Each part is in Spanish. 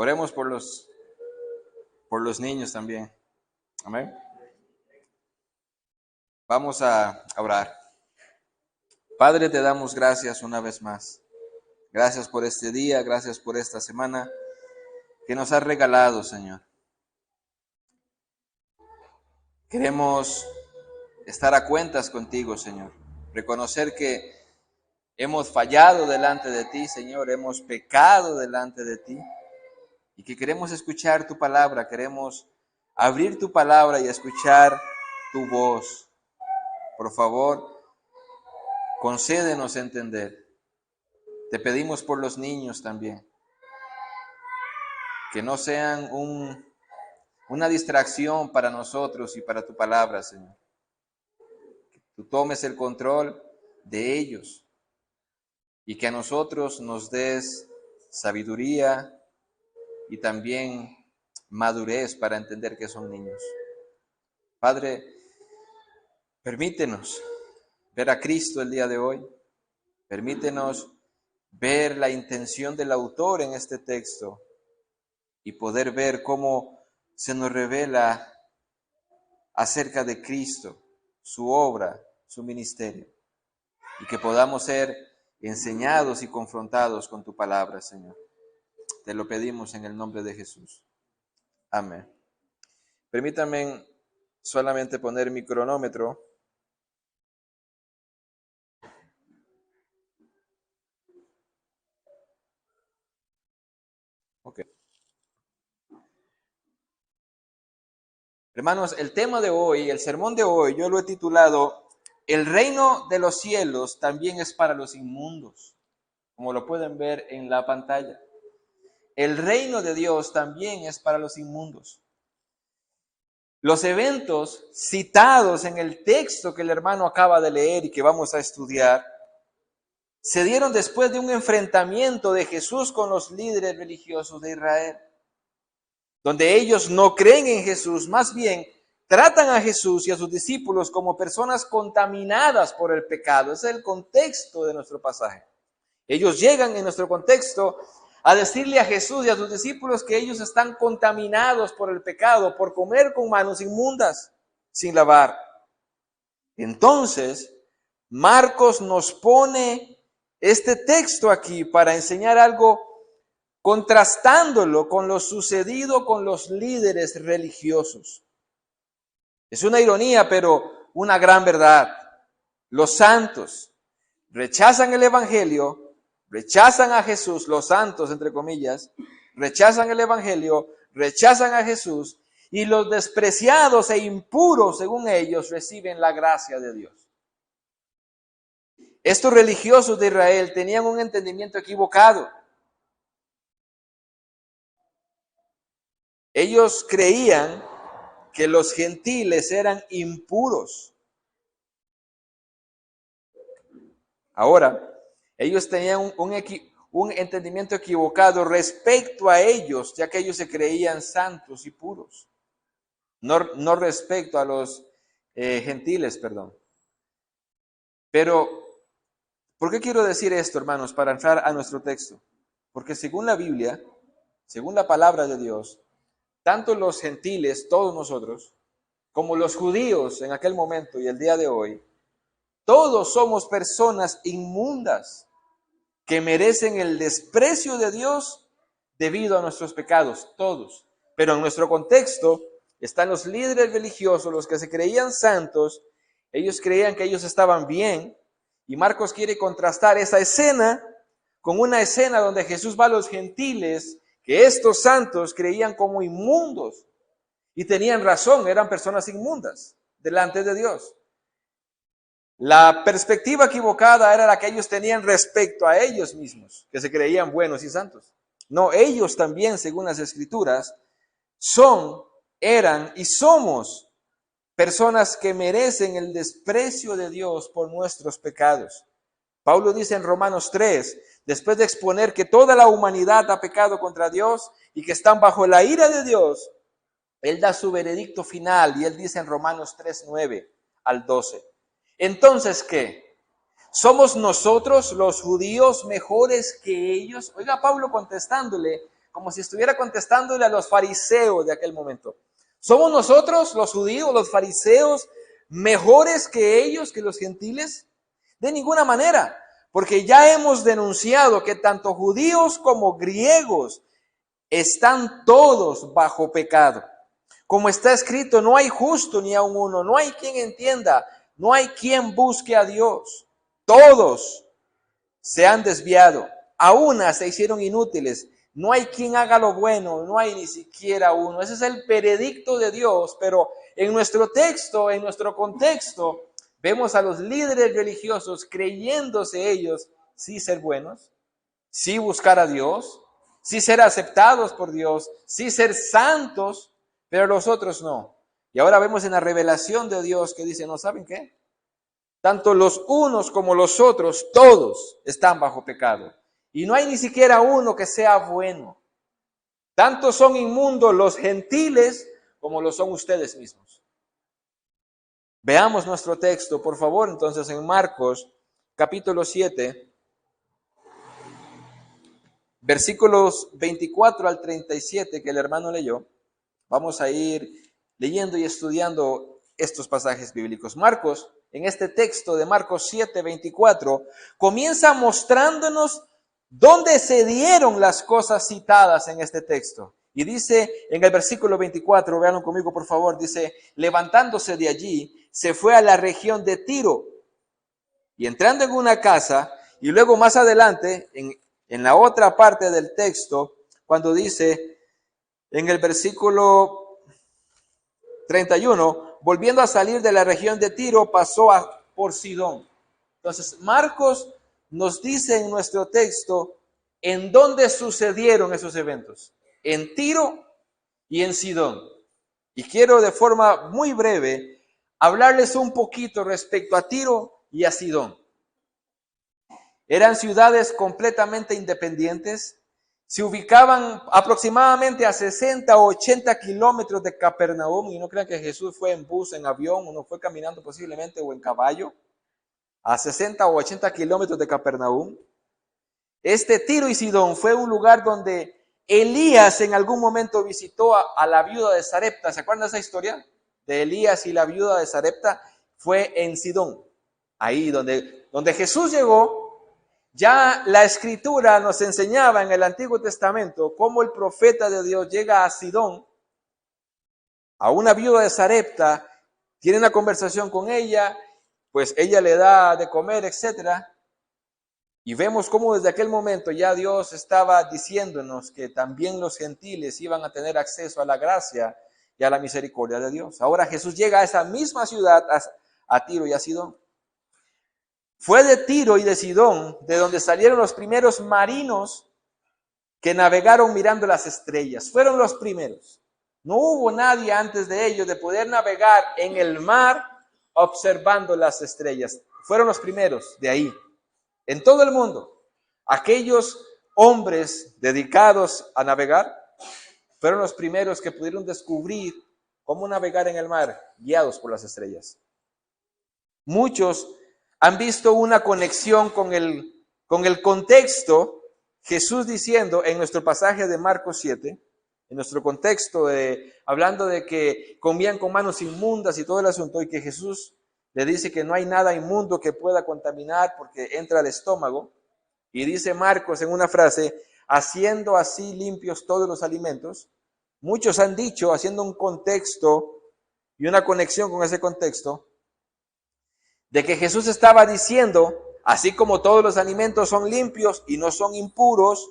Oremos por los niños también. Amén. Vamos a orar. Padre, te damos gracias una vez más. Gracias por este día, gracias por esta semana que nos has regalado, Señor. Queremos estar a cuentas contigo, Señor. Reconocer que hemos fallado delante de ti, Señor. Hemos pecado delante de ti. Y que queremos escuchar tu palabra. Queremos abrir tu palabra y escuchar tu voz. Por favor, concédenos entender. Te pedimos por los niños también. Que no sean una distracción para nosotros y para tu palabra, Señor. Que tú tomes el control de ellos y que a nosotros nos des sabiduría y también madurez para entender que son niños. Padre, permítenos ver a Cristo el día de hoy. Permítenos ver la intención del autor en este texto y poder ver cómo se nos revela acerca de Cristo, su obra, su ministerio, y que podamos ser enseñados y confrontados con tu palabra, Señor. Te lo pedimos en el nombre de Jesús. Amén. Permítanme solamente poner mi cronómetro. Ok. Hermanos, el tema de hoy, el sermón de hoy, yo lo he titulado El reino de los cielos también es para los inmundos, como lo pueden ver en la pantalla. El reino de Dios también es para los inmundos. Los eventos citados en el texto que el hermano acaba de leer y que vamos a estudiar, se dieron después de un enfrentamiento de Jesús con los líderes religiosos de Israel, donde ellos no creen en Jesús, más bien tratan a Jesús y a sus discípulos como personas contaminadas por el pecado. Ese es el contexto de nuestro pasaje. Ellos llegan en nuestro contexto a decirle a Jesús y a sus discípulos que ellos están contaminados por el pecado, por comer con manos inmundas, sin lavar. Entonces, Marcos nos pone este texto aquí para enseñar algo contrastándolo con lo sucedido con los líderes religiosos. Es una ironía, pero una gran verdad. Los santos rechazan el evangelio, rechazan a Jesús, los santos, entre comillas, rechazan el evangelio, rechazan a Jesús, y los despreciados e impuros, según ellos, reciben la gracia de Dios. Estos religiosos de Israel tenían un entendimiento equivocado. Ellos creían que los gentiles eran impuros. Ahora, ellos tenían un entendimiento equivocado respecto a ellos, ya que ellos se creían santos y puros. No respecto a los gentiles, perdón. Pero, ¿por qué quiero decir esto, hermanos? Para entrar a nuestro texto. Porque según la Biblia, según la palabra de Dios, tanto los gentiles, todos nosotros, como los judíos en aquel momento y el día de hoy, todos somos personas inmundas que merecen el desprecio de Dios debido a nuestros pecados, todos. Pero en nuestro contexto están los líderes religiosos, los que se creían santos. Ellos creían que ellos estaban bien, y Marcos quiere contrastar esa escena con una escena donde Jesús va a los gentiles, que estos santos creían como inmundos, y tenían razón, eran personas inmundas delante de Dios. La perspectiva equivocada era la que ellos tenían respecto a ellos mismos, que se creían buenos y santos. No, ellos también, según las Escrituras, eran y somos personas que merecen el desprecio de Dios por nuestros pecados. Pablo dice en Romanos 3, después de exponer que toda la humanidad ha pecado contra Dios y que están bajo la ira de Dios, él da su veredicto final y él dice en Romanos 3, 9 al 12. Entonces, ¿qué? ¿Somos nosotros los judíos mejores que ellos? Oiga, Pablo contestándole como si estuviera contestándole a los fariseos de aquel momento. ¿Somos nosotros, los judíos, los fariseos, mejores que ellos, que los gentiles? De ninguna manera, porque ya hemos denunciado que tanto judíos como griegos están todos bajo pecado. Como está escrito, no hay justo ni aun uno, no hay quien entienda, no hay quien busque a Dios. Todos se han desviado, a una se hicieron inútiles. No hay quien haga lo bueno, no hay ni siquiera uno. Ese es el veredicto de Dios, pero en nuestro texto, en nuestro contexto, vemos a los líderes religiosos creyéndose ellos sí ser buenos, sí buscar a Dios, sí ser aceptados por Dios, sí ser santos, pero los otros no. Y ahora vemos en la revelación de Dios que dice, ¿no saben qué? Tanto los unos como los otros, todos están bajo pecado. Y no hay ni siquiera uno que sea bueno. Tanto son inmundos los gentiles como lo son ustedes mismos. Veamos nuestro texto, por favor, entonces en Marcos, capítulo 7, versículos 24 al 37 que el hermano leyó. Vamos a ir leyendo y estudiando estos pasajes bíblicos. Marcos, en este texto de Marcos 7, 24, comienza mostrándonos dónde se dieron las cosas citadas en este texto. Y dice en el versículo 24, véanlo conmigo por favor, dice, levantándose de allí, se fue a la región de Tiro. Y entrando en una casa, y luego más adelante, en la otra parte del texto, cuando dice en el versículo 31, volviendo a salir de la región de Tiro, pasó por Sidón. Entonces, Marcos nos dice en nuestro texto en dónde sucedieron esos eventos. En Tiro y en Sidón. Y quiero de forma muy breve hablarles un poquito respecto a Tiro y a Sidón. Eran ciudades completamente independientes. Se ubicaban aproximadamente a 60 o 80 kilómetros de Capernaum. Y no crean que Jesús fue en bus, en avión, o no fue caminando posiblemente o en caballo. A 60 o 80 kilómetros de Capernaum. Este Tiro y Sidón fue un lugar donde Elías en algún momento visitó a la viuda de Sarepta. ¿Se acuerdan de esa historia? De Elías y la viuda de Sarepta. Fue en Sidón. Ahí donde Jesús llegó. Ya la escritura nos enseñaba en el Antiguo Testamento cómo el profeta de Dios llega a Sidón, a una viuda de Sarepta, tiene una conversación con ella, pues ella le da de comer, etc. Y vemos cómo desde aquel momento ya Dios estaba diciéndonos que también los gentiles iban a tener acceso a la gracia y a la misericordia de Dios. Ahora Jesús llega a esa misma ciudad, a Tiro y a Sidón. Fue de Tiro y de Sidón de donde salieron los primeros marinos que navegaron mirando las estrellas. Fueron los primeros. No hubo nadie antes de ellos de poder navegar en el mar observando las estrellas. Fueron los primeros de ahí. En todo el mundo, aquellos hombres dedicados a navegar fueron los primeros que pudieron descubrir cómo navegar en el mar guiados por las estrellas. Muchos han visto una conexión con el contexto, Jesús diciendo en nuestro pasaje de Marcos 7, en nuestro contexto hablando de que comían con manos inmundas y todo el asunto, y que Jesús le dice que no hay nada inmundo que pueda contaminar porque entra al estómago, y dice Marcos en una frase, haciendo así limpios todos los alimentos. Muchos han dicho, haciendo un contexto y una conexión con ese contexto, de que Jesús estaba diciendo, así como todos los alimentos son limpios y no son impuros,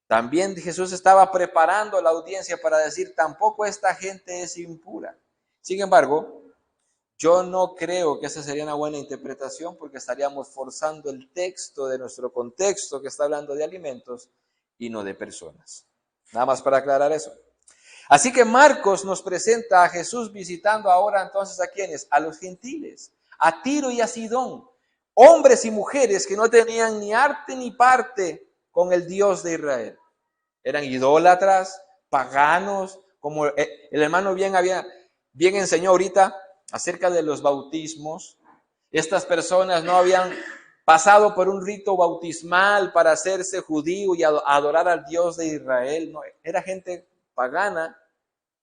también Jesús estaba preparando a la audiencia para decir, tampoco esta gente es impura. Sin embargo, yo no creo que esa sería una buena interpretación porque estaríamos forzando el texto de nuestro contexto que está hablando de alimentos y no de personas. Nada más para aclarar eso. Así que Marcos nos presenta a Jesús visitando ahora entonces ¿a quiénes? A los gentiles. A Tiro y a Sidón, hombres y mujeres que no tenían ni arte ni parte con el Dios de Israel. Eran idólatras, paganos, como el hermano bien enseñó ahorita acerca de los bautismos. Estas personas no habían pasado por un rito bautismal para hacerse judío y adorar al Dios de Israel. No, era gente pagana,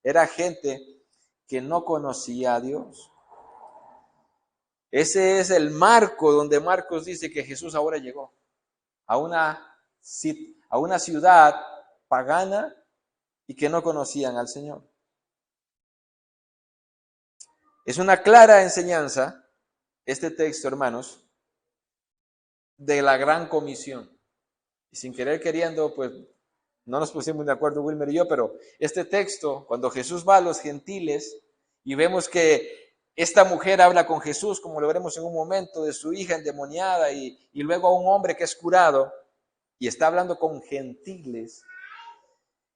era gente que no conocía a Dios. Ese es el marco donde Marcos dice que Jesús ahora llegó a una ciudad pagana y que no conocían al Señor. Es una clara enseñanza, este texto, hermanos, de la gran comisión. Y sin querer queriendo, pues no nos pusimos de acuerdo Wilmer y yo, pero este texto, cuando Jesús va a los gentiles y vemos que esta mujer habla con Jesús, como lo veremos en un momento, de su hija endemoniada y luego a un hombre que es curado y está hablando con gentiles,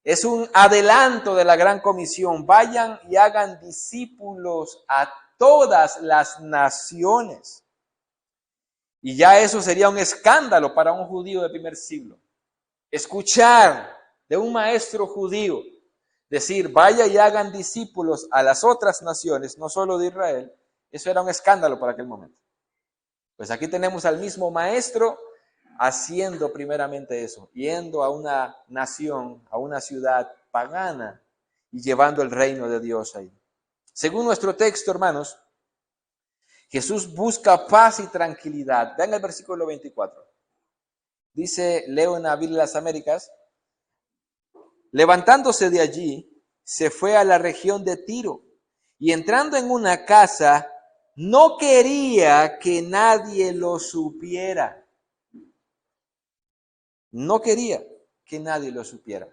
es un adelanto de la gran comisión. Vayan y hagan discípulos a todas las naciones. Y ya eso sería un escándalo para un judío del primer siglo. Escuchar de un maestro judío decir, vaya y hagan discípulos a las otras naciones, no solo de Israel, eso era un escándalo para aquel momento. Pues aquí tenemos al mismo maestro haciendo primeramente eso, yendo a una nación, a una ciudad pagana y llevando el reino de Dios ahí. Según nuestro texto, hermanos, Jesús busca paz y tranquilidad. Vean el versículo 24. Dice, leo en la Biblia de las Américas, levantándose de allí, se fue a la región de Tiro y entrando en una casa, no quería que nadie lo supiera. No quería que nadie lo supiera.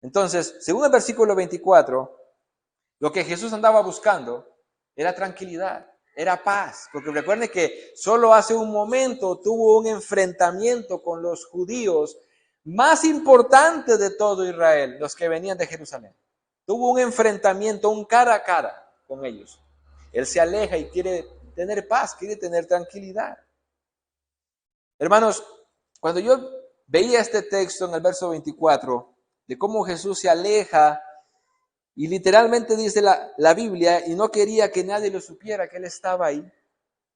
Entonces, según el versículo 24, lo que Jesús andaba buscando era tranquilidad, era paz, porque recuerden que solo hace un momento tuvo un enfrentamiento con los judíos más importante de todo Israel, los que venían de Jerusalén. Tuvo un enfrentamiento, un cara a cara con ellos. Él se aleja y quiere tener paz, quiere tener tranquilidad. Hermanos, cuando yo veía este texto en el verso 24, de cómo Jesús se aleja, y literalmente dice la Biblia, y no quería que nadie lo supiera, que Él estaba ahí.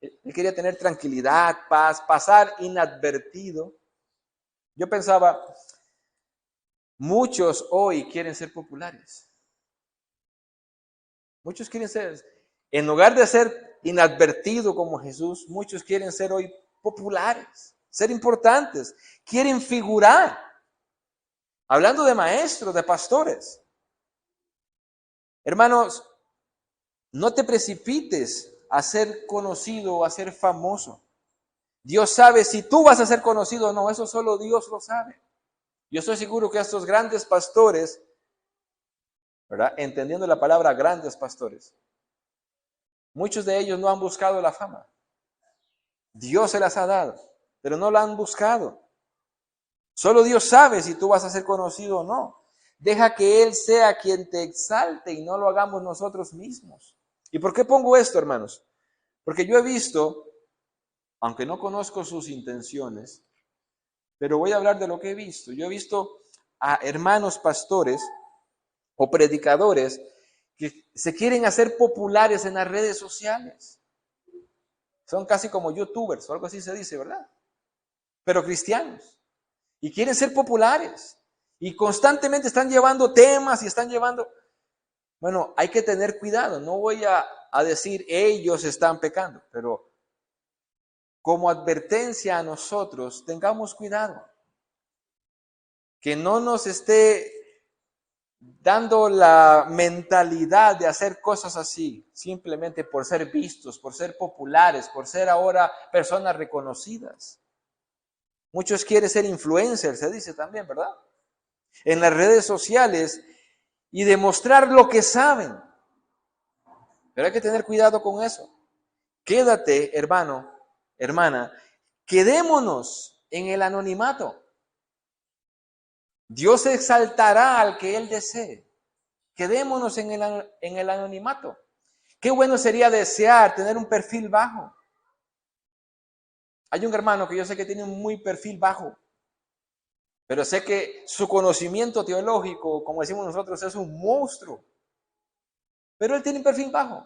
Él quería tener tranquilidad, paz, pasar inadvertido. Yo pensaba, muchos hoy quieren ser populares. Muchos quieren ser, en lugar de ser inadvertido como Jesús, muchos quieren ser hoy populares, ser importantes, quieren figurar. Hablando de maestros, de pastores. Hermanos, no te precipites a ser conocido o a ser famoso. Dios sabe si tú vas a ser conocido o no, eso solo Dios lo sabe. Yo estoy seguro que estos grandes pastores, ¿verdad? Entendiendo la palabra grandes pastores, muchos de ellos no han buscado la fama. Dios se las ha dado, pero no la han buscado. Solo Dios sabe si tú vas a ser conocido o no. Deja que Él sea quien te exalte y no lo hagamos nosotros mismos. ¿Y por qué pongo esto, hermanos? Porque yo he visto, aunque no conozco sus intenciones, pero voy a hablar de lo que he visto. Yo he visto a hermanos pastores o predicadores que se quieren hacer populares en las redes sociales. Son casi como youtubers o algo así se dice, ¿verdad? Pero cristianos. Y quieren ser populares. Y constantemente están llevando temas y están llevando... Bueno, hay que tener cuidado. No voy a decir ellos están pecando, pero como advertencia a nosotros, tengamos cuidado. Que no nos esté dando la mentalidad de hacer cosas así, simplemente por ser vistos, por ser populares, por ser ahora personas reconocidas. Muchos quieren ser influencers, se dice también, ¿verdad? En las redes sociales y demostrar lo que saben. Pero hay que tener cuidado con eso. Quédate, hermano, hermana, quedémonos en el anonimato. Dios exaltará al que Él desee. Quedémonos en el anonimato. Qué bueno sería desear tener un perfil bajo. Hay un hermano que yo sé que tiene un muy perfil bajo, pero sé que su conocimiento teológico, como decimos nosotros, es un monstruo. Pero él tiene un perfil bajo.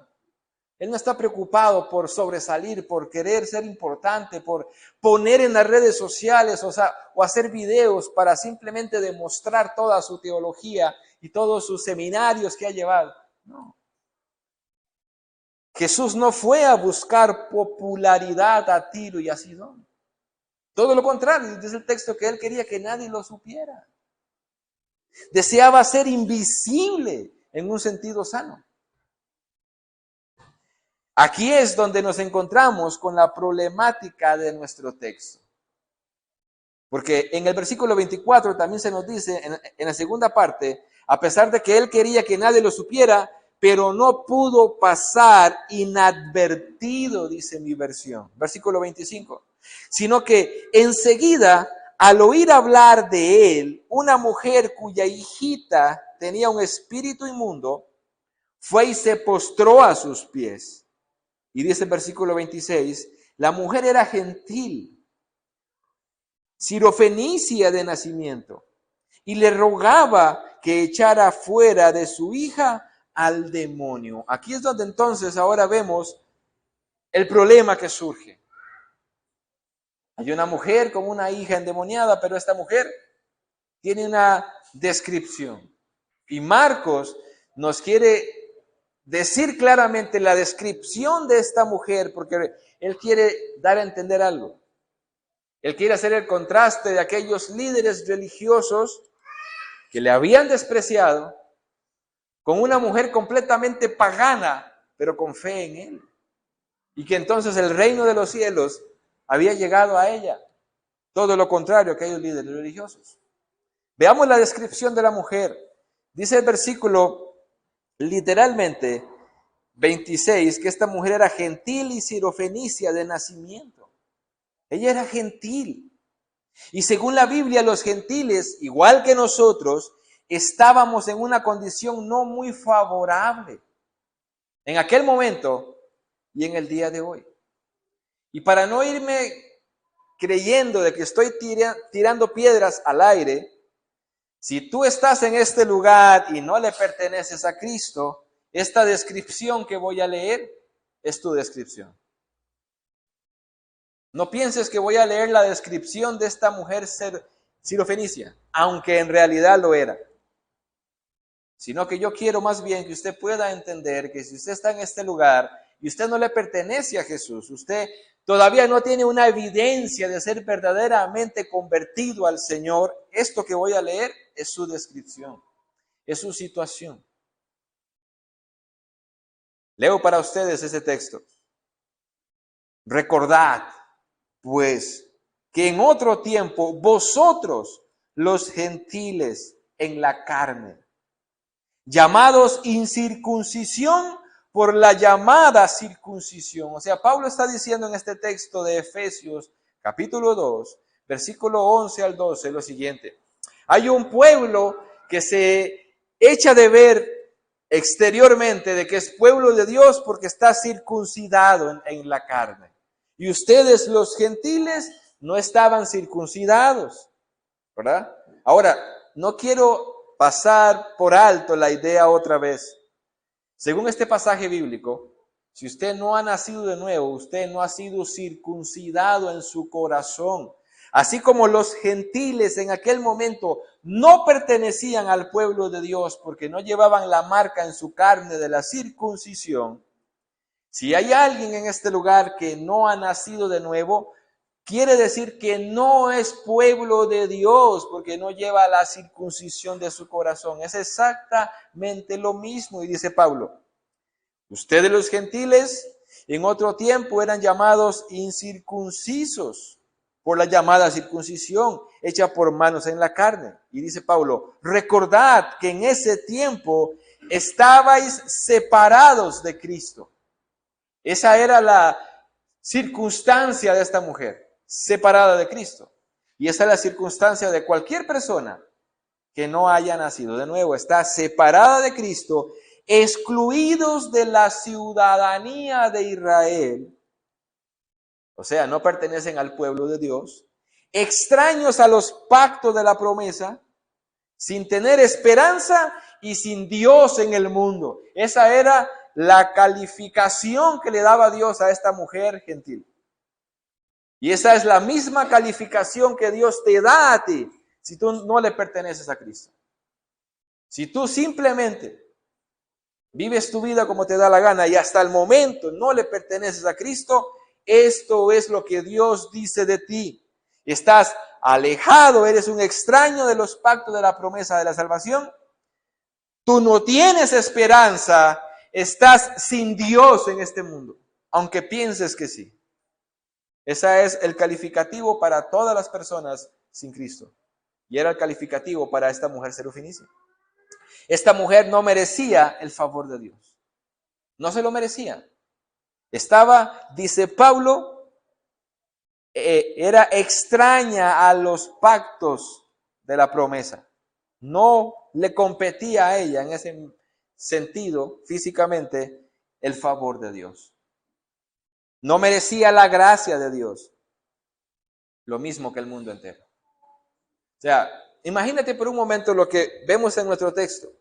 Él no está preocupado por sobresalir, por querer ser importante, por poner en las redes sociales, o hacer videos para simplemente demostrar toda su teología y todos sus seminarios que ha llevado. No. Jesús no fue a buscar popularidad a Tiro y a Sidón. Todo lo contrario, dice el texto que él quería que nadie lo supiera. Deseaba ser invisible en un sentido sano. Aquí es donde nos encontramos con la problemática de nuestro texto. Porque en el versículo 24 también se nos dice, en la segunda parte, a pesar de que él quería que nadie lo supiera, pero no pudo pasar inadvertido, dice mi versión, versículo 25, sino que enseguida, al oír hablar de él, una mujer cuya hijita tenía un espíritu inmundo, fue y se postró a sus pies. Y dice el versículo 26, la mujer era gentil, sirofenicia de nacimiento, y le rogaba que echara fuera de su hija al demonio. Aquí es donde entonces ahora vemos el problema que surge. Hay una mujer con una hija endemoniada, pero esta mujer tiene una descripción. Y Marcos nos quiere decir claramente la descripción de esta mujer, porque él quiere dar a entender algo. Él quiere hacer el contraste de aquellos líderes religiosos que le habían despreciado con una mujer completamente pagana, pero con fe en él. Y que entonces el reino de los cielos había llegado a ella. Todo lo contrario a aquellos líderes religiosos. Veamos la descripción de la mujer. Dice el versículo literalmente 26 que esta mujer era gentil y sirofenicia de nacimiento. Ella era gentil. Y según la Biblia, los gentiles, igual que nosotros, estábamos en una condición no muy favorable en aquel momento y en el día de hoy. Y para no irme creyendo de que estoy tirando piedras al aire, si tú estás en este lugar y no le perteneces a Cristo, esta descripción que voy a leer es tu descripción. No pienses que voy a leer la descripción de esta mujer sirofenicia, aunque en realidad lo era. Sino que yo quiero más bien que usted pueda entender que si usted está en este lugar y usted no le pertenece a Jesús, usted todavía no tiene una evidencia de ser verdaderamente convertido al Señor, esto que voy a leer es su descripción, es su situación. Leo para ustedes ese texto. Recordad, pues, que en otro tiempo vosotros, los gentiles en la carne, llamados incircuncisión por la llamada circuncisión. O sea, Pablo está diciendo en este texto de Efesios, capítulo 2, versículo 11 al 12, lo siguiente. Hay un pueblo que se echa de ver exteriormente de que es pueblo de Dios porque está circuncidado en la carne. Y ustedes, los gentiles, no estaban circuncidados, ¿verdad? Ahora, no quiero pasar por alto la idea otra vez. Según este pasaje bíblico, si usted no ha nacido de nuevo, usted no ha sido circuncidado en su corazón. Así como los gentiles en aquel momento no pertenecían al pueblo de Dios porque no llevaban la marca en su carne de la circuncisión. Si hay alguien en este lugar que no ha nacido de nuevo, quiere decir que no es pueblo de Dios porque no lleva la circuncisión de su corazón. Es exactamente lo mismo. Y dice Pablo, ustedes los gentiles en otro tiempo eran llamados incircuncisos por la llamada circuncisión hecha por manos en la carne. Y dice Pablo, recordad que en ese tiempo estabais separados de Cristo. Esa era la circunstancia de esta mujer, separada de Cristo. Y esa es la circunstancia de cualquier persona que no haya nacido de nuevo. Está separada de Cristo, excluidos de la ciudadanía de Israel. O sea, no pertenecen al pueblo de Dios. Extraños a los pactos de la promesa, sin tener esperanza y sin Dios en el mundo. Esa era la calificación que le daba Dios a esta mujer gentil. Y esa es la misma calificación que Dios te da a ti si tú no le perteneces a Cristo. Si tú simplemente vives tu vida como te da la gana y hasta el momento no le perteneces a Cristo, esto es lo que Dios dice de ti. Estás alejado, eres un extraño de los pactos de la promesa de la salvación. Tú no tienes esperanza, estás sin Dios en este mundo, aunque pienses que sí. Ese es el calificativo para todas las personas sin Cristo. Y era el calificativo para esta mujer serofenicia. Esta mujer no merecía el favor de Dios. No se lo merecía. Estaba, dice Pablo, era extraña a los pactos de la promesa. No le competía a ella en ese sentido, físicamente, el favor de Dios. No merecía la gracia de Dios. Lo mismo que el mundo entero. O sea, imagínate por un momento lo que vemos en nuestro texto.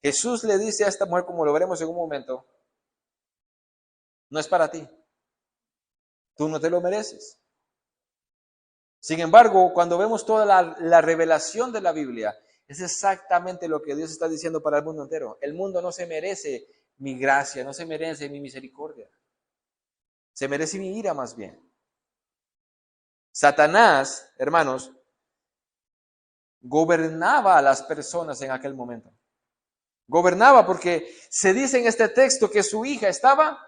Jesús le dice a esta mujer, como lo veremos en un momento, no es para ti. Tú no te lo mereces. Sin embargo, cuando vemos toda la revelación de la Biblia, es exactamente lo que Dios está diciendo para el mundo entero. El mundo no se merece mi gracia, no se merece mi misericordia. Se merece mi ira más bien. Satanás, hermanos, gobernaba a las personas en aquel momento. Gobernaba porque se dice en este texto que su hija estaba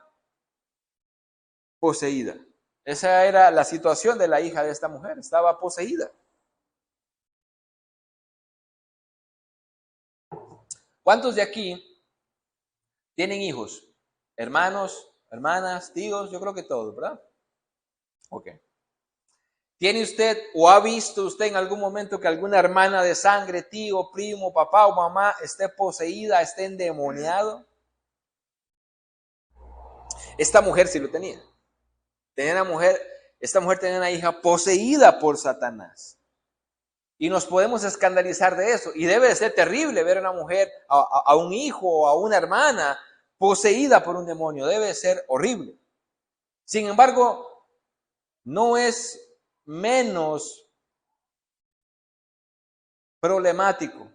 poseída. Esa era la situación de la hija de esta mujer, estaba poseída. ¿Cuántos de aquí tienen hijos? Hermanos, hermanas, tíos, yo creo que todos, ¿verdad? Ok. ¿Tiene usted o ha visto usted en algún momento que alguna hermana de sangre, tío, primo, papá o mamá esté poseída, esté endemoniado? Esta mujer sí lo tenía. Esta mujer tenía una hija poseída por Satanás. Y nos podemos escandalizar de eso. Y debe de ser terrible ver a una mujer, a un hijo o a una hermana poseída por un demonio. Debe de ser horrible. Sin embargo, no es menos problemático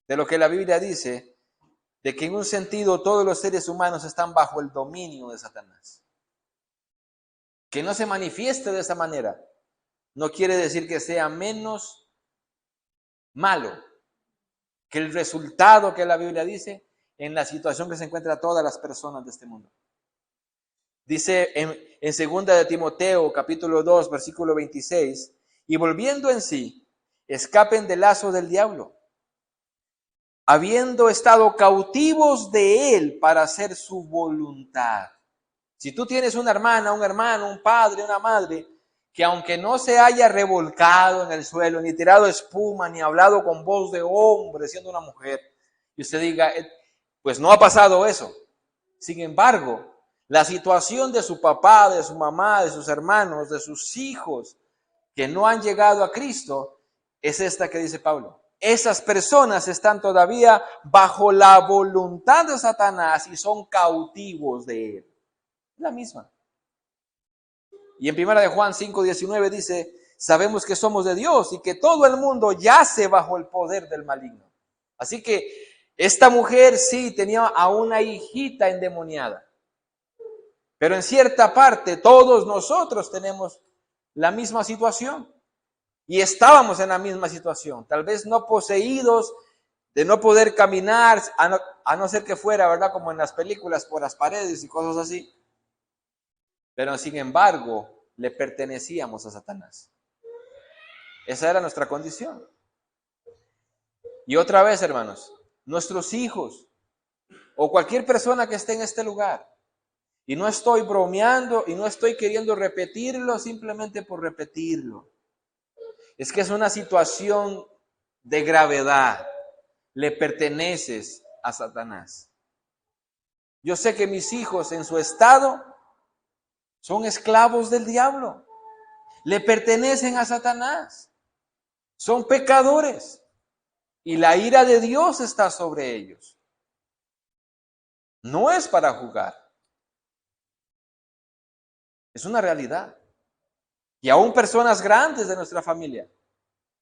de lo que la Biblia dice, de que en un sentido todos los seres humanos están bajo el dominio de Satanás. Que no se manifieste de esa manera no quiere decir que sea menos malo que el resultado que la Biblia dice en la situación que se encuentran todas las personas de este mundo. Dice en 2 de Timoteo, capítulo 2, versículo 26, y volviendo en sí, escapen del lazo del diablo, habiendo estado cautivos de él para hacer su voluntad. Si tú tienes una hermana, un hermano, un padre, una madre, que aunque no se haya revolcado en el suelo, ni tirado espuma, ni hablado con voz de hombre, siendo una mujer, y usted diga, pues no ha pasado eso. Sin embargo, la situación de su papá, de su mamá, de sus hermanos, de sus hijos, que no han llegado a Cristo, es esta que dice Pablo. Esas personas están todavía bajo la voluntad de Satanás y son cautivos de él. La misma. Y en 1 de Juan 5:19 dice, sabemos que somos de Dios y que todo el mundo yace bajo el poder del maligno. Así que esta mujer sí tenía a una hijita endemoniada. Pero en cierta parte todos nosotros tenemos la misma situación. Y estábamos en la misma situación. Tal vez no poseídos de no poder caminar, a no ser que fuera, ¿verdad? Como en las películas, por las paredes y cosas así. Pero sin embargo, le pertenecíamos a Satanás. Esa era nuestra condición. Y otra vez, hermanos, nuestros hijos o cualquier persona que esté en este lugar, y no estoy bromeando y no estoy queriendo repetirlo simplemente por repetirlo. Es que es una situación de gravedad. Le perteneces a Satanás. Yo sé que mis hijos en su estado son esclavos del diablo. Le pertenecen a Satanás. Son pecadores. Y la ira de Dios está sobre ellos. No es para jugar. Es una realidad. Y aún personas grandes de nuestra familia,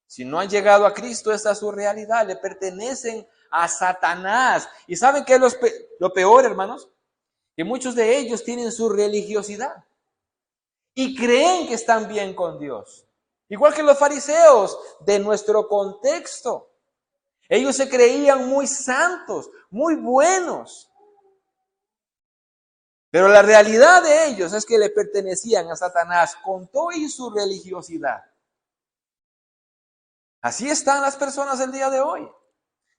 si no han llegado a Cristo, esta es su realidad. Le pertenecen a Satanás. ¿Y saben qué es lo peor, hermanos? Que muchos de ellos tienen su religiosidad y creen que están bien con Dios. Igual que los fariseos de nuestro contexto. Ellos se creían muy santos, muy buenos. Pero la realidad de ellos es que le pertenecían a Satanás con toda su religiosidad. Así están las personas el día de hoy.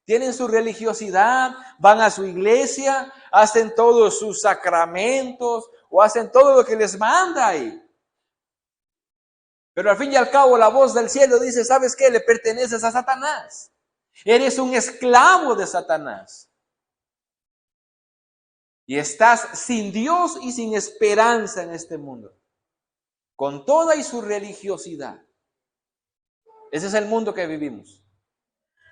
Tienen su religiosidad, van a su iglesia, hacen todos sus sacramentos o hacen todo lo que les manda ahí. Pero al fin y al cabo la voz del cielo dice, ¿sabes qué? Le perteneces a Satanás. Eres un esclavo de Satanás. Y estás sin Dios y sin esperanza en este mundo. Con toda y su religiosidad. Ese es el mundo que vivimos.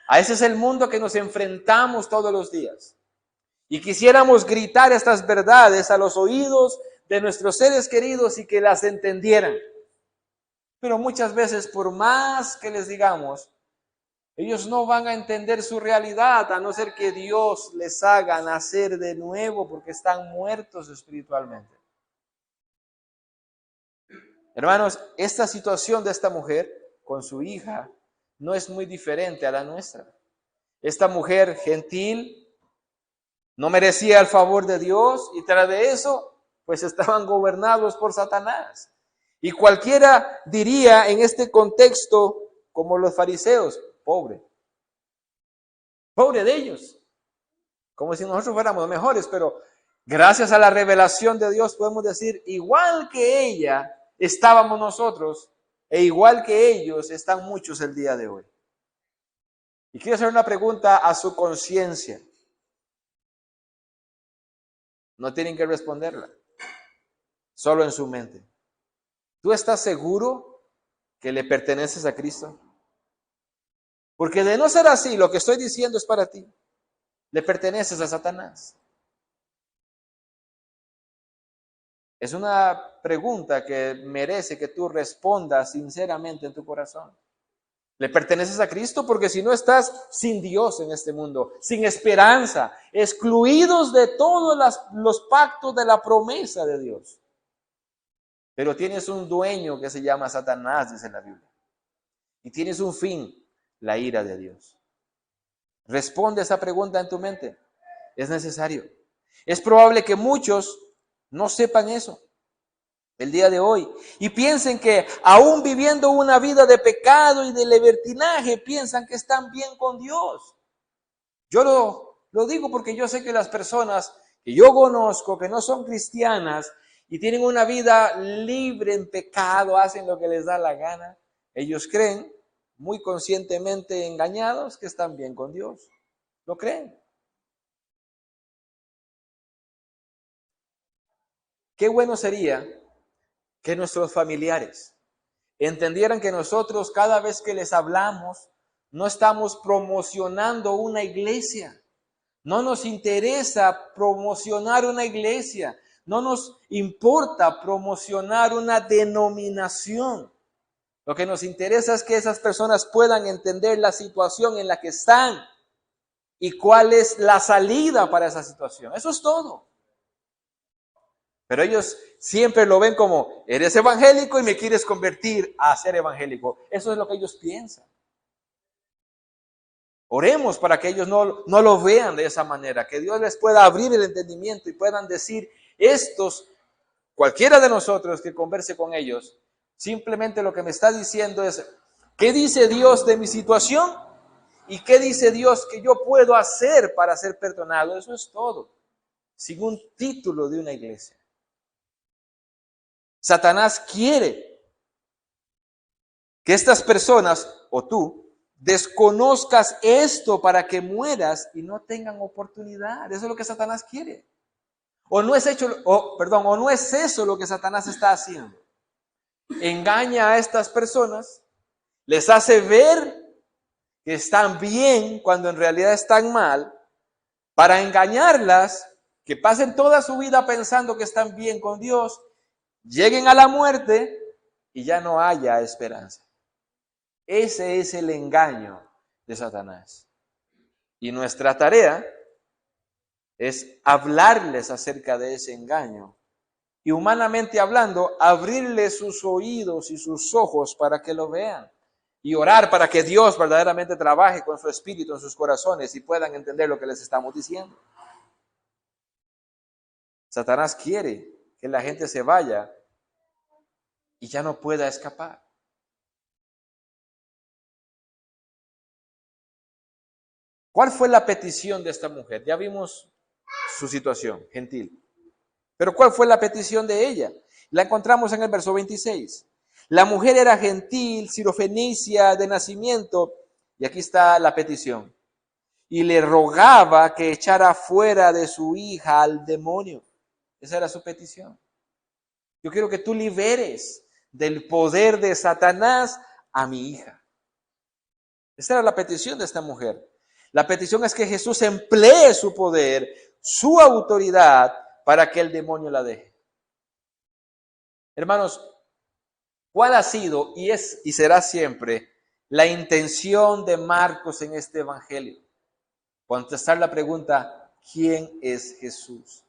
A ese es el mundo que nos enfrentamos todos los días. Y quisiéramos gritar estas verdades a los oídos de nuestros seres queridos y que las entendieran. Pero muchas veces, por más que les digamos, ellos no van a entender su realidad, a no ser que Dios les haga nacer de nuevo, porque están muertos espiritualmente. Hermanos, esta situación de esta mujer con su hija no es muy diferente a la nuestra. Esta mujer gentil no merecía el favor de Dios y tras de eso, pues estaban gobernados por Satanás. Y cualquiera diría en este contexto, como los fariseos, pobre. Pobre de ellos. Como si nosotros fuéramos mejores, pero gracias a la revelación de Dios podemos decir, igual que ella estábamos nosotros, e igual que ellos están muchos el día de hoy. Y quiero hacer una pregunta a su conciencia. No tienen que responderla, solo en su mente. ¿Tú estás seguro que le perteneces a Cristo? Porque de no ser así, lo que estoy diciendo es para ti. Le perteneces a Satanás. Es una pregunta que merece que tú respondas sinceramente en tu corazón. ¿Le perteneces a Cristo? Porque si no estás sin Dios en este mundo, sin esperanza, excluidos de todos los pactos de la promesa de Dios. Pero tienes un dueño que se llama Satanás, dice la Biblia. Y tienes un fin, la ira de Dios. Responde esa pregunta en tu mente. Es necesario. Es probable que muchos no sepan eso el día de hoy y piensen que aún viviendo una vida de pecado y de libertinaje, piensan que están bien con Dios. Yo lo digo porque yo sé que las personas que yo conozco que no son cristianas y tienen una vida libre en pecado, hacen lo que les da la gana, ellos creen, muy conscientemente engañados, que están bien con Dios. ¿Lo creen? Qué bueno sería que nuestros familiares entendieran que nosotros cada vez que les hablamos, no estamos promocionando una iglesia. No nos interesa promocionar una iglesia. No nos importa promocionar una denominación. Lo que nos interesa es que esas personas puedan entender la situación en la que están y cuál es la salida para esa situación. Eso es todo. Pero ellos siempre lo ven como, eres evangélico y me quieres convertir a ser evangélico. Eso es lo que ellos piensan. Oremos para que ellos no lo vean de esa manera, que Dios les pueda abrir el entendimiento y puedan decir, cualquiera de nosotros que converse con ellos, simplemente lo que me está diciendo es, ¿qué dice Dios de mi situación? ¿Y qué dice Dios que yo puedo hacer para ser perdonado? Eso es todo, sin un título de una iglesia. Satanás quiere que estas personas, o tú, desconozcas esto para que mueras y no tengan oportunidad. Eso es lo que Satanás quiere. O no es eso lo que Satanás está haciendo. Engaña a estas personas, les hace ver que están bien cuando en realidad están mal, para engañarlas que pasen toda su vida pensando que están bien con Dios, lleguen a la muerte y ya no haya esperanza. Ese es el engaño de Satanás. Y nuestra tarea es hablarles acerca de ese engaño. Y humanamente hablando, abrirles sus oídos y sus ojos para que lo vean. Y orar para que Dios verdaderamente trabaje con su espíritu en sus corazones y puedan entender lo que les estamos diciendo. Satanás quiere que la gente se vaya y ya no pueda escapar. ¿Cuál fue la petición de esta mujer? Ya vimos su situación gentil. Pero ¿cuál fue la petición de ella? La encontramos en el verso 26. La mujer era gentil, sirofenicia de nacimiento, y aquí está la petición. Y le rogaba que echara fuera de su hija al demonio. Esa era su petición. Yo quiero que tú liberes del poder de Satanás a mi hija. Esa era la petición de esta mujer. La petición es que Jesús emplee su poder, su autoridad, para que el demonio la deje. Hermanos, ¿cuál ha sido y es y será siempre la intención de Marcos en este evangelio? Contestar la pregunta, ¿quién es Jesús?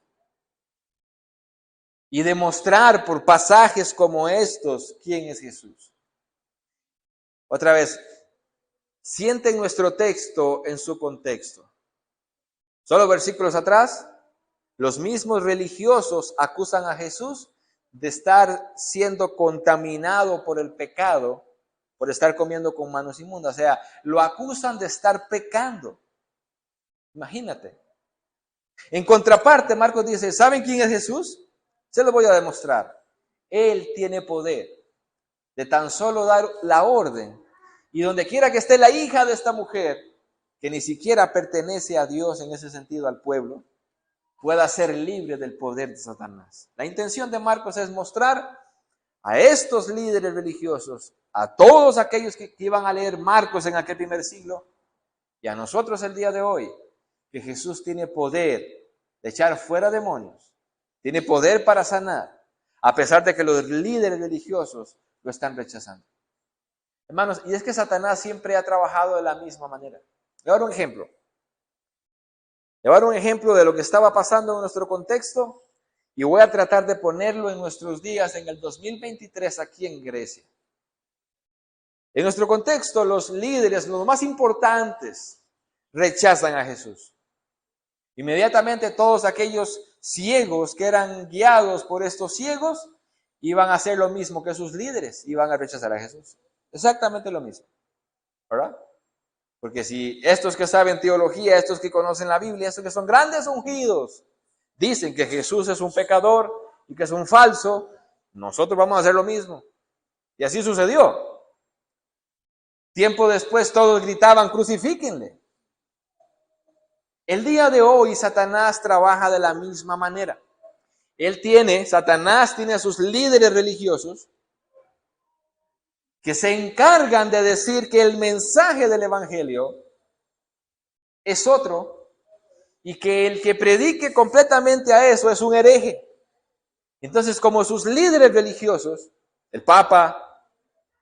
Y demostrar por pasajes como estos quién es Jesús. Otra vez, sienten nuestro texto en su contexto. Solo versículos atrás, los mismos religiosos acusan a Jesús de estar siendo contaminado por el pecado, por estar comiendo con manos inmundas. O sea, lo acusan de estar pecando. Imagínate. En contraparte, Marcos dice, ¿saben quién es Jesús? Se lo voy a demostrar. Él tiene poder de tan solo dar la orden. Y donde quiera que esté la hija de esta mujer, que ni siquiera pertenece a Dios en ese sentido, al pueblo, pueda ser libre del poder de Satanás. La intención de Marcos es mostrar a estos líderes religiosos, a todos aquellos que iban a leer Marcos en aquel primer siglo, y a nosotros el día de hoy, que Jesús tiene poder de echar fuera demonios, tiene poder para sanar, a pesar de que los líderes religiosos lo están rechazando. Hermanos, y es que Satanás siempre ha trabajado de la misma manera. Le voy a dar un ejemplo. Le voy a dar un ejemplo de lo que estaba pasando en nuestro contexto y voy a tratar de ponerlo en nuestros días en el 2023 aquí en Grecia. En nuestro contexto, los líderes, los más importantes, rechazan a Jesús. Inmediatamente todos aquellos ciegos que eran guiados por estos ciegos iban a hacer lo mismo que sus líderes, iban a rechazar a Jesús. Exactamente lo mismo, ¿verdad? Porque si estos que saben teología, estos que conocen la Biblia, estos que son grandes ungidos, dicen que Jesús es un pecador y que es un falso, nosotros vamos a hacer lo mismo. Y así sucedió. Tiempo después todos gritaban, crucifíquenle. El día de hoy Satanás trabaja de la misma manera. Satanás tiene a sus líderes religiosos que se encargan de decir que el mensaje del evangelio es otro y que el que predique completamente a eso es un hereje. Entonces, como sus líderes religiosos, el Papa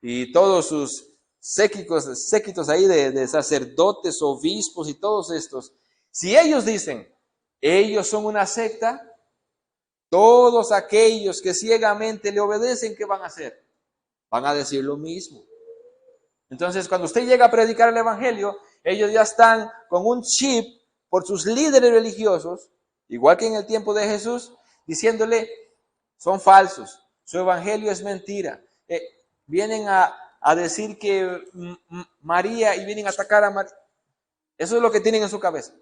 y todos sus séquitos ahí de sacerdotes, obispos y todos estos, si ellos dicen, ellos son una secta, todos aquellos que ciegamente le obedecen, ¿qué van a hacer? Van a decir lo mismo. Entonces, cuando usted llega a predicar el evangelio, ellos ya están con un chip por sus líderes religiosos, igual que en el tiempo de Jesús, diciéndole, son falsos, su evangelio es mentira. Vienen a decir que María y vienen a atacar a María. Eso es lo que tienen en su cabeza.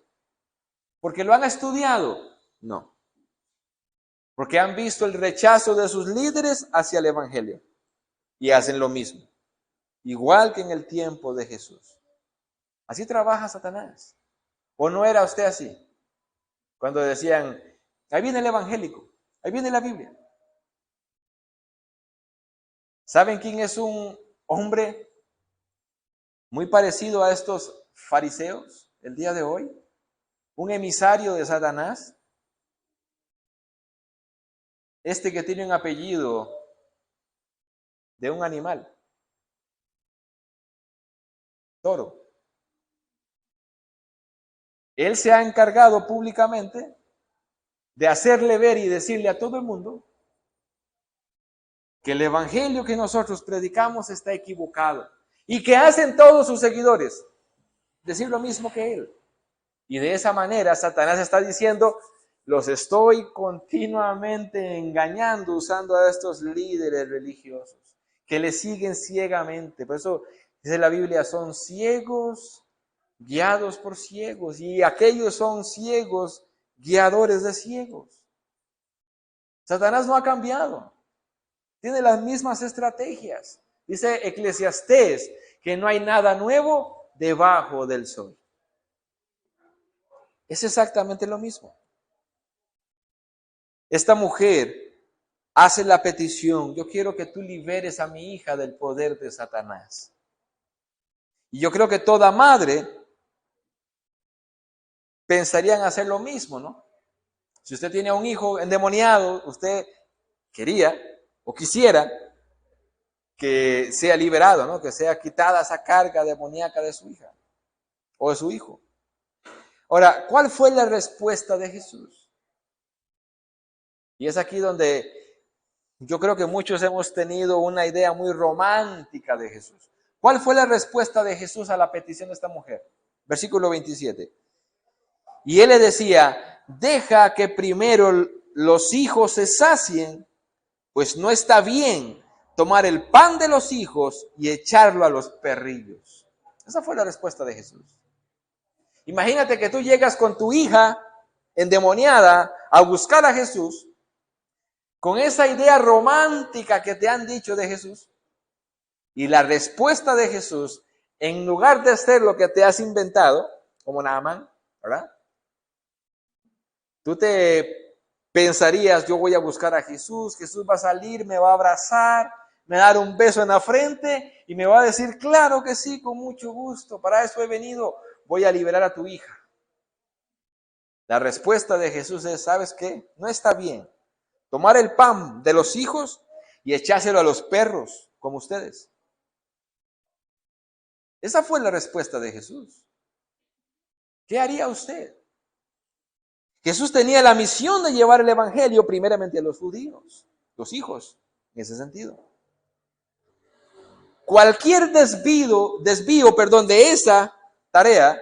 ¿Porque lo han estudiado? No. Porque han visto el rechazo de sus líderes hacia el evangelio y hacen lo mismo. Igual que en el tiempo de Jesús. Así trabaja Satanás. ¿O no era usted así? Cuando decían, ahí viene el evangélico, ahí viene la Biblia. ¿Saben quién es un hombre muy parecido a estos fariseos el día de hoy? Un emisario de Satanás. este que tiene un apellido de un animal, toro. Él se ha encargado públicamente de hacerle ver y decirle a todo el mundo que el evangelio que nosotros predicamos está equivocado. ¿Y que hacen todos sus seguidores? Decir lo mismo que él. Y de esa manera Satanás está diciendo, los estoy continuamente engañando usando a estos líderes religiosos que le siguen ciegamente. Por eso dice la Biblia, son ciegos guiados por ciegos, y aquellos son ciegos guiadores de ciegos. Satanás no ha cambiado, tiene las mismas estrategias. Dice Eclesiastés que no hay nada nuevo debajo del sol. Es exactamente lo mismo. Esta mujer hace la petición, yo quiero que tú liberes a mi hija del poder de Satanás. Y yo creo que toda madre pensaría en hacer lo mismo, ¿no? Si usted tiene un hijo endemoniado, usted quería o quisiera que sea liberado, ¿no? Que sea quitada esa carga demoníaca de su hija o de su hijo. Ahora, ¿cuál fue la respuesta de Jesús? Y es aquí donde yo creo que muchos hemos tenido una idea muy romántica de Jesús. ¿Cuál fue la respuesta de Jesús a la petición de esta mujer? Versículo 27. Y él le decía, deja que primero los hijos se sacien, pues no está bien tomar el pan de los hijos y echarlo a los perrillos. Esa fue la respuesta de Jesús. Imagínate que tú llegas con tu hija endemoniada a buscar a Jesús, con esa idea romántica que te han dicho de Jesús, y la respuesta de Jesús, en lugar de hacer lo que te has inventado, como Naamán, ¿verdad? Tú te pensarías, yo voy a buscar a Jesús, Jesús va a salir, me va a abrazar, me va a dar un beso en la frente y me va a decir, claro que sí, con mucho gusto, para eso he venido, voy a liberar a tu hija. La respuesta de Jesús es, ¿sabes qué? No está bien tomar el pan de los hijos y echárselo a los perros, como ustedes. Esa fue la respuesta de Jesús. ¿Qué haría usted? Jesús tenía la misión de llevar el evangelio primeramente a los judíos, los hijos, en ese sentido. Cualquier desvío, de esa tarea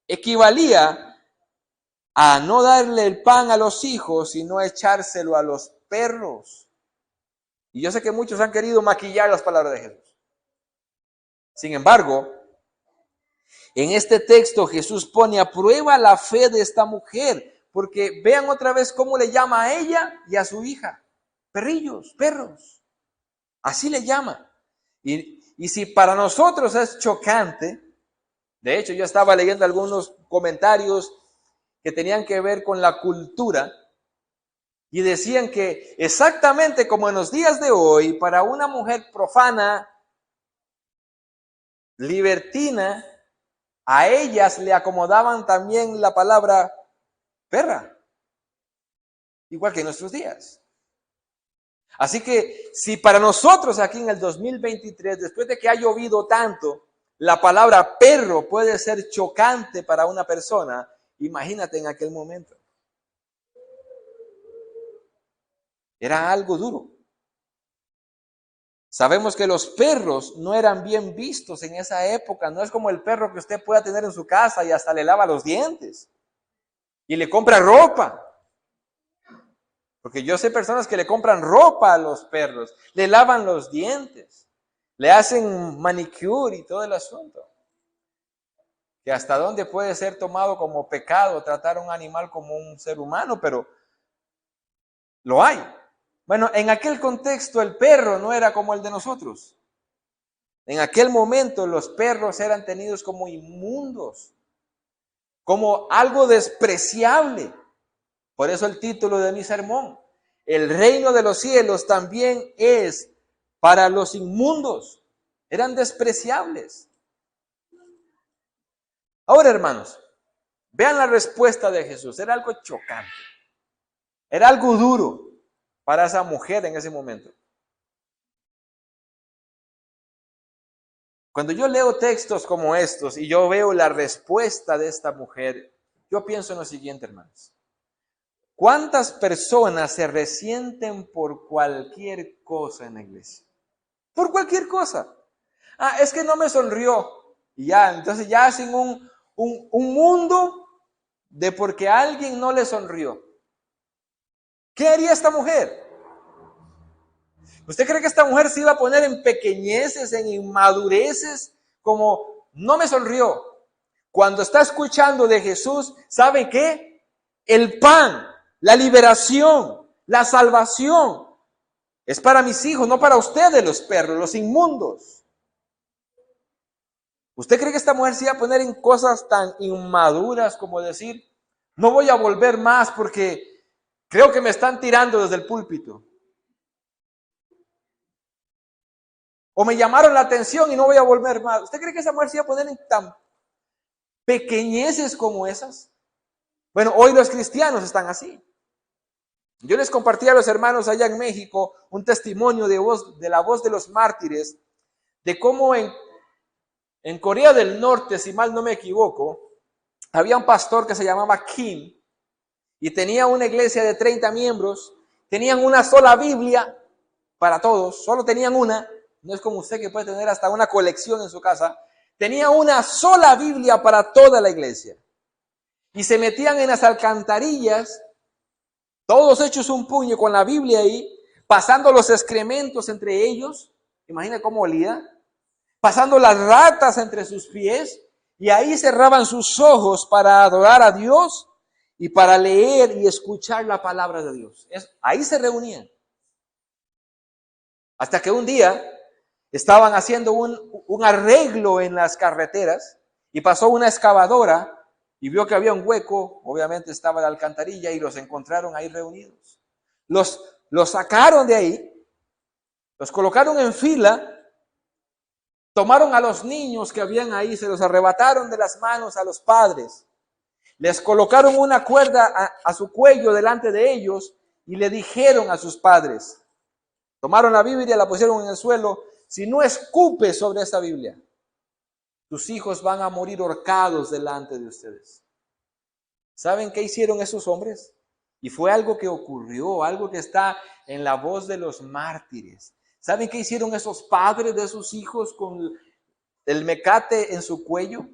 equivalía a no darle el pan a los hijos, sino echárselo a los perros. Y yo sé que muchos han querido maquillar las palabras de Jesús. Sin embargo, en este texto Jesús pone a prueba la fe de esta mujer, porque vean otra vez cómo le llama a ella y a su hija. Perrillos, perros. Así le llama. Y si para nosotros es chocante, de hecho yo estaba leyendo algunos comentarios que tenían que ver con la cultura y decían que exactamente como en los días de hoy, para una mujer profana, libertina, a ellas le acomodaban también la palabra perra, igual que en nuestros días. Así que si para nosotros aquí en el 2023, después de que ha llovido tanto, la palabra perro puede ser chocante para una persona, imagínate en aquel momento. Era algo duro. Sabemos que los perros no eran bien vistos en esa época. No es como el perro que usted pueda tener en su casa y hasta le lava los dientes y le compra ropa. Porque yo sé personas que le compran ropa a los perros, le lavan los dientes, le hacen manicure y todo el asunto. Que hasta dónde puede ser tomado como pecado tratar a un animal como un ser humano, pero lo hay. Bueno, en aquel contexto el perro no era como el de nosotros. En aquel momento los perros eran tenidos como inmundos, como algo despreciable. Por eso el título de mi sermón, el reino de los cielos también es para los inmundos. Eran despreciables. Ahora, hermanos, vean la respuesta de Jesús. Era algo chocante. Era algo duro. para esa mujer en ese momento. Cuando yo leo textos como estos y yo veo la respuesta de esta mujer, yo pienso en lo siguiente, hermanos. ¿Cuántas personas se resienten por cualquier cosa en la iglesia? Por cualquier cosa. Ah, es que no me sonrió. Y ya, entonces ya hacen un mundo de porque alguien no le sonrió. ¿Qué haría esta mujer? ¿Usted cree que esta mujer se iba a poner en pequeñeces, en inmadureces, como no me sonrió? Cuando está escuchando de Jesús, ¿sabe qué? El pan, la liberación, la salvación, es para mis hijos, no para ustedes los perros, los inmundos. ¿Usted cree que esta mujer se iba a poner en cosas tan inmaduras como decir, no voy a volver más porque creo que me están tirando desde el púlpito? O me llamaron la atención y no voy a volver más. ¿Usted cree que esa mujer se iba a poner en tan pequeñeces como esas? Bueno, hoy los cristianos están así. Yo les compartí a los hermanos allá en México un testimonio de la voz de los mártires, de cómo en Corea del Norte, si mal no me equivoco, había un pastor que se llamaba Kim y tenía una iglesia de 30 miembros, tenían una sola Biblia para todos, solo tenían una. No es como usted que puede tener hasta una colección en su casa. Tenía una sola Biblia para toda la iglesia. Y se metían en las alcantarillas, todos hechos un puño con la Biblia ahí, pasando los excrementos entre ellos. Imagina cómo olía. Pasando las ratas entre sus pies. Y ahí cerraban sus ojos para adorar a Dios y para leer y escuchar la palabra de Dios. Ahí se reunían. Hasta que un día estaban haciendo un arreglo en las carreteras y pasó una excavadora y vio que había un hueco, obviamente estaba la alcantarilla y los encontraron ahí reunidos. Los sacaron de ahí, los colocaron en fila, tomaron a los niños que habían ahí, se los arrebataron de las manos a los padres, les colocaron una cuerda a su cuello delante de ellos y le dijeron a sus padres, tomaron la Biblia, la pusieron en el suelo, si no escupes sobre esa Biblia, tus hijos van a morir ahorcados delante de ustedes. ¿Saben qué hicieron esos hombres? Y fue algo que ocurrió, algo que está en la voz de los mártires. ¿Saben qué hicieron esos padres de sus hijos con el mecate en su cuello?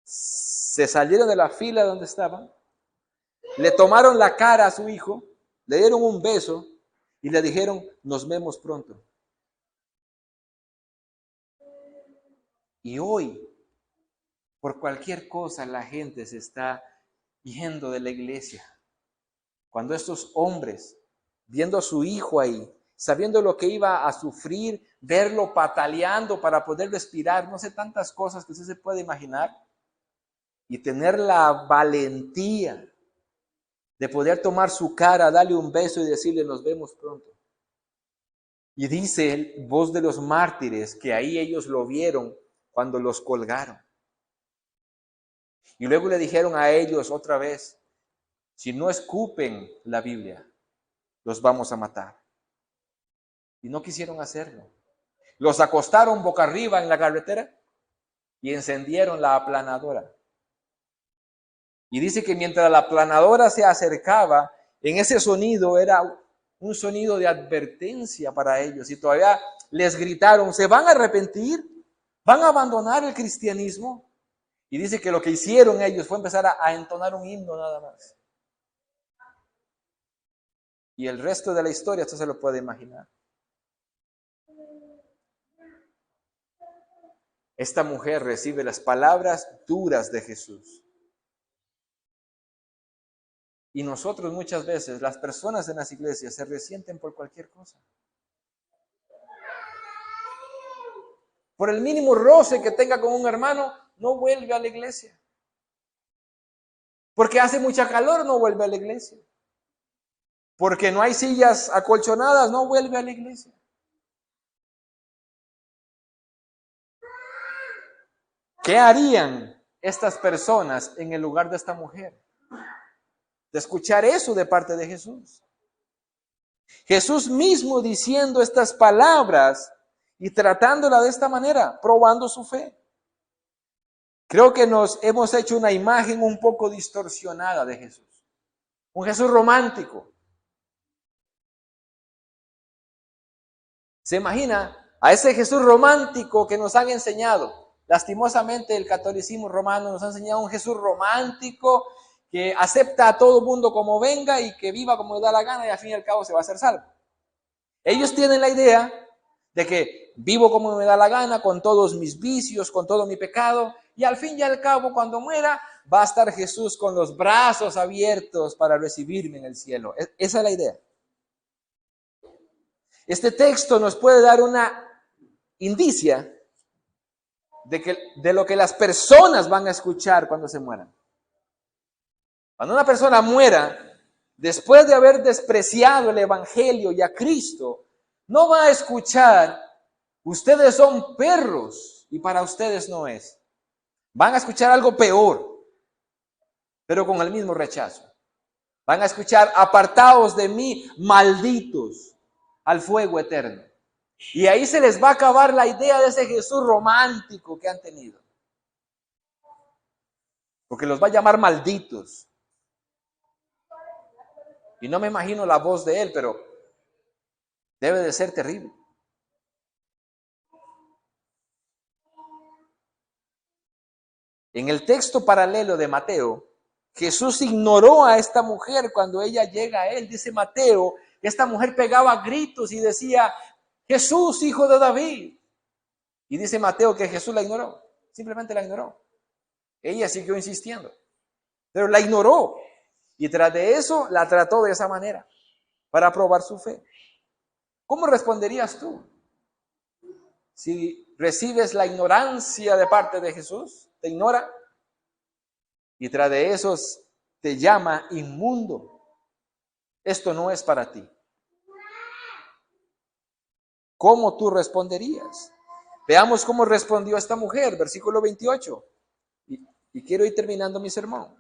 Se salieron de la fila donde estaban, le tomaron la cara a su hijo, le dieron un beso y le dijeron, nos vemos pronto. Y hoy, por cualquier cosa, la gente se está yendo de la iglesia. Cuando estos hombres, viendo a su hijo ahí, sabiendo lo que iba a sufrir, verlo pataleando para poder respirar, no sé, tantas cosas que usted se puede imaginar, y tener la valentía de poder tomar su cara, darle un beso y decirle, nos vemos pronto. Y dice voz de los mártires que ahí ellos lo vieron cuando los colgaron. Y luego le dijeron a ellos otra vez, si no escupen la Biblia, los vamos a matar. Y no quisieron hacerlo. Los acostaron boca arriba en la carretera y encendieron la aplanadora. Y dice que mientras la aplanadora se acercaba, en ese sonido era un sonido de advertencia para ellos. Y todavía les gritaron, ¿se van a arrepentir? ¿Van a abandonar el cristianismo? Y dice que lo que hicieron ellos fue empezar a entonar un himno nada más. Y el resto de la historia, esto se lo puede imaginar. Esta mujer recibe las palabras duras de Jesús. Y nosotros muchas veces, las personas en las iglesias, se resienten por cualquier cosa. Por el mínimo roce que tenga con un hermano, no vuelve a la iglesia. Porque hace mucha calor, no vuelve a la iglesia. Porque no hay sillas acolchonadas, no vuelve a la iglesia. ¿Qué harían estas personas en el lugar de esta mujer? De escuchar eso de parte de Jesús. Jesús mismo diciendo estas palabras y tratándola de esta manera, probando su fe. Creo que nos hemos hecho una imagen un poco distorsionada de Jesús. Un Jesús romántico. ¿Se imagina a ese Jesús romántico que nos han enseñado? Lastimosamente el catolicismo romano nos ha enseñado un Jesús romántico que acepta a todo mundo como venga y que viva como le da la gana y al fin y al cabo se va a hacer salvo. Ellos tienen la idea de que vivo como me da la gana, con todos mis vicios, con todo mi pecado, y al fin y al cabo cuando muera va a estar Jesús con los brazos abiertos para recibirme en el cielo. Esa es la idea. Este texto nos puede dar una indicia de lo que las personas van a escuchar cuando se mueran. Cuando una persona muera, después de haber despreciado el Evangelio y a Cristo, no va a escuchar, ustedes son perros y para ustedes no es. Van a escuchar algo peor, pero con el mismo rechazo. Van a escuchar, apartaos de mí, malditos, al fuego eterno. Y ahí se les va a acabar la idea de ese Jesús romántico que han tenido. Porque los va a llamar malditos. Y no me imagino la voz de él, pero debe de ser terrible. En el texto paralelo de Mateo, Jesús ignoró a esta mujer cuando ella llega a él. Dice Mateo, que esta mujer pegaba gritos y decía, Jesús, hijo de David. Y dice Mateo que Jesús la ignoró. Simplemente la ignoró. Ella siguió insistiendo, pero la ignoró. Y tras de eso, la trató de esa manera, para probar su fe. ¿Cómo responderías tú si recibes la ignorancia de parte de Jesús? Te ignora y tras de eso te llama inmundo. Esto no es para ti. ¿Cómo tú responderías? Veamos cómo respondió esta mujer, versículo 28. Y quiero ir terminando mi sermón.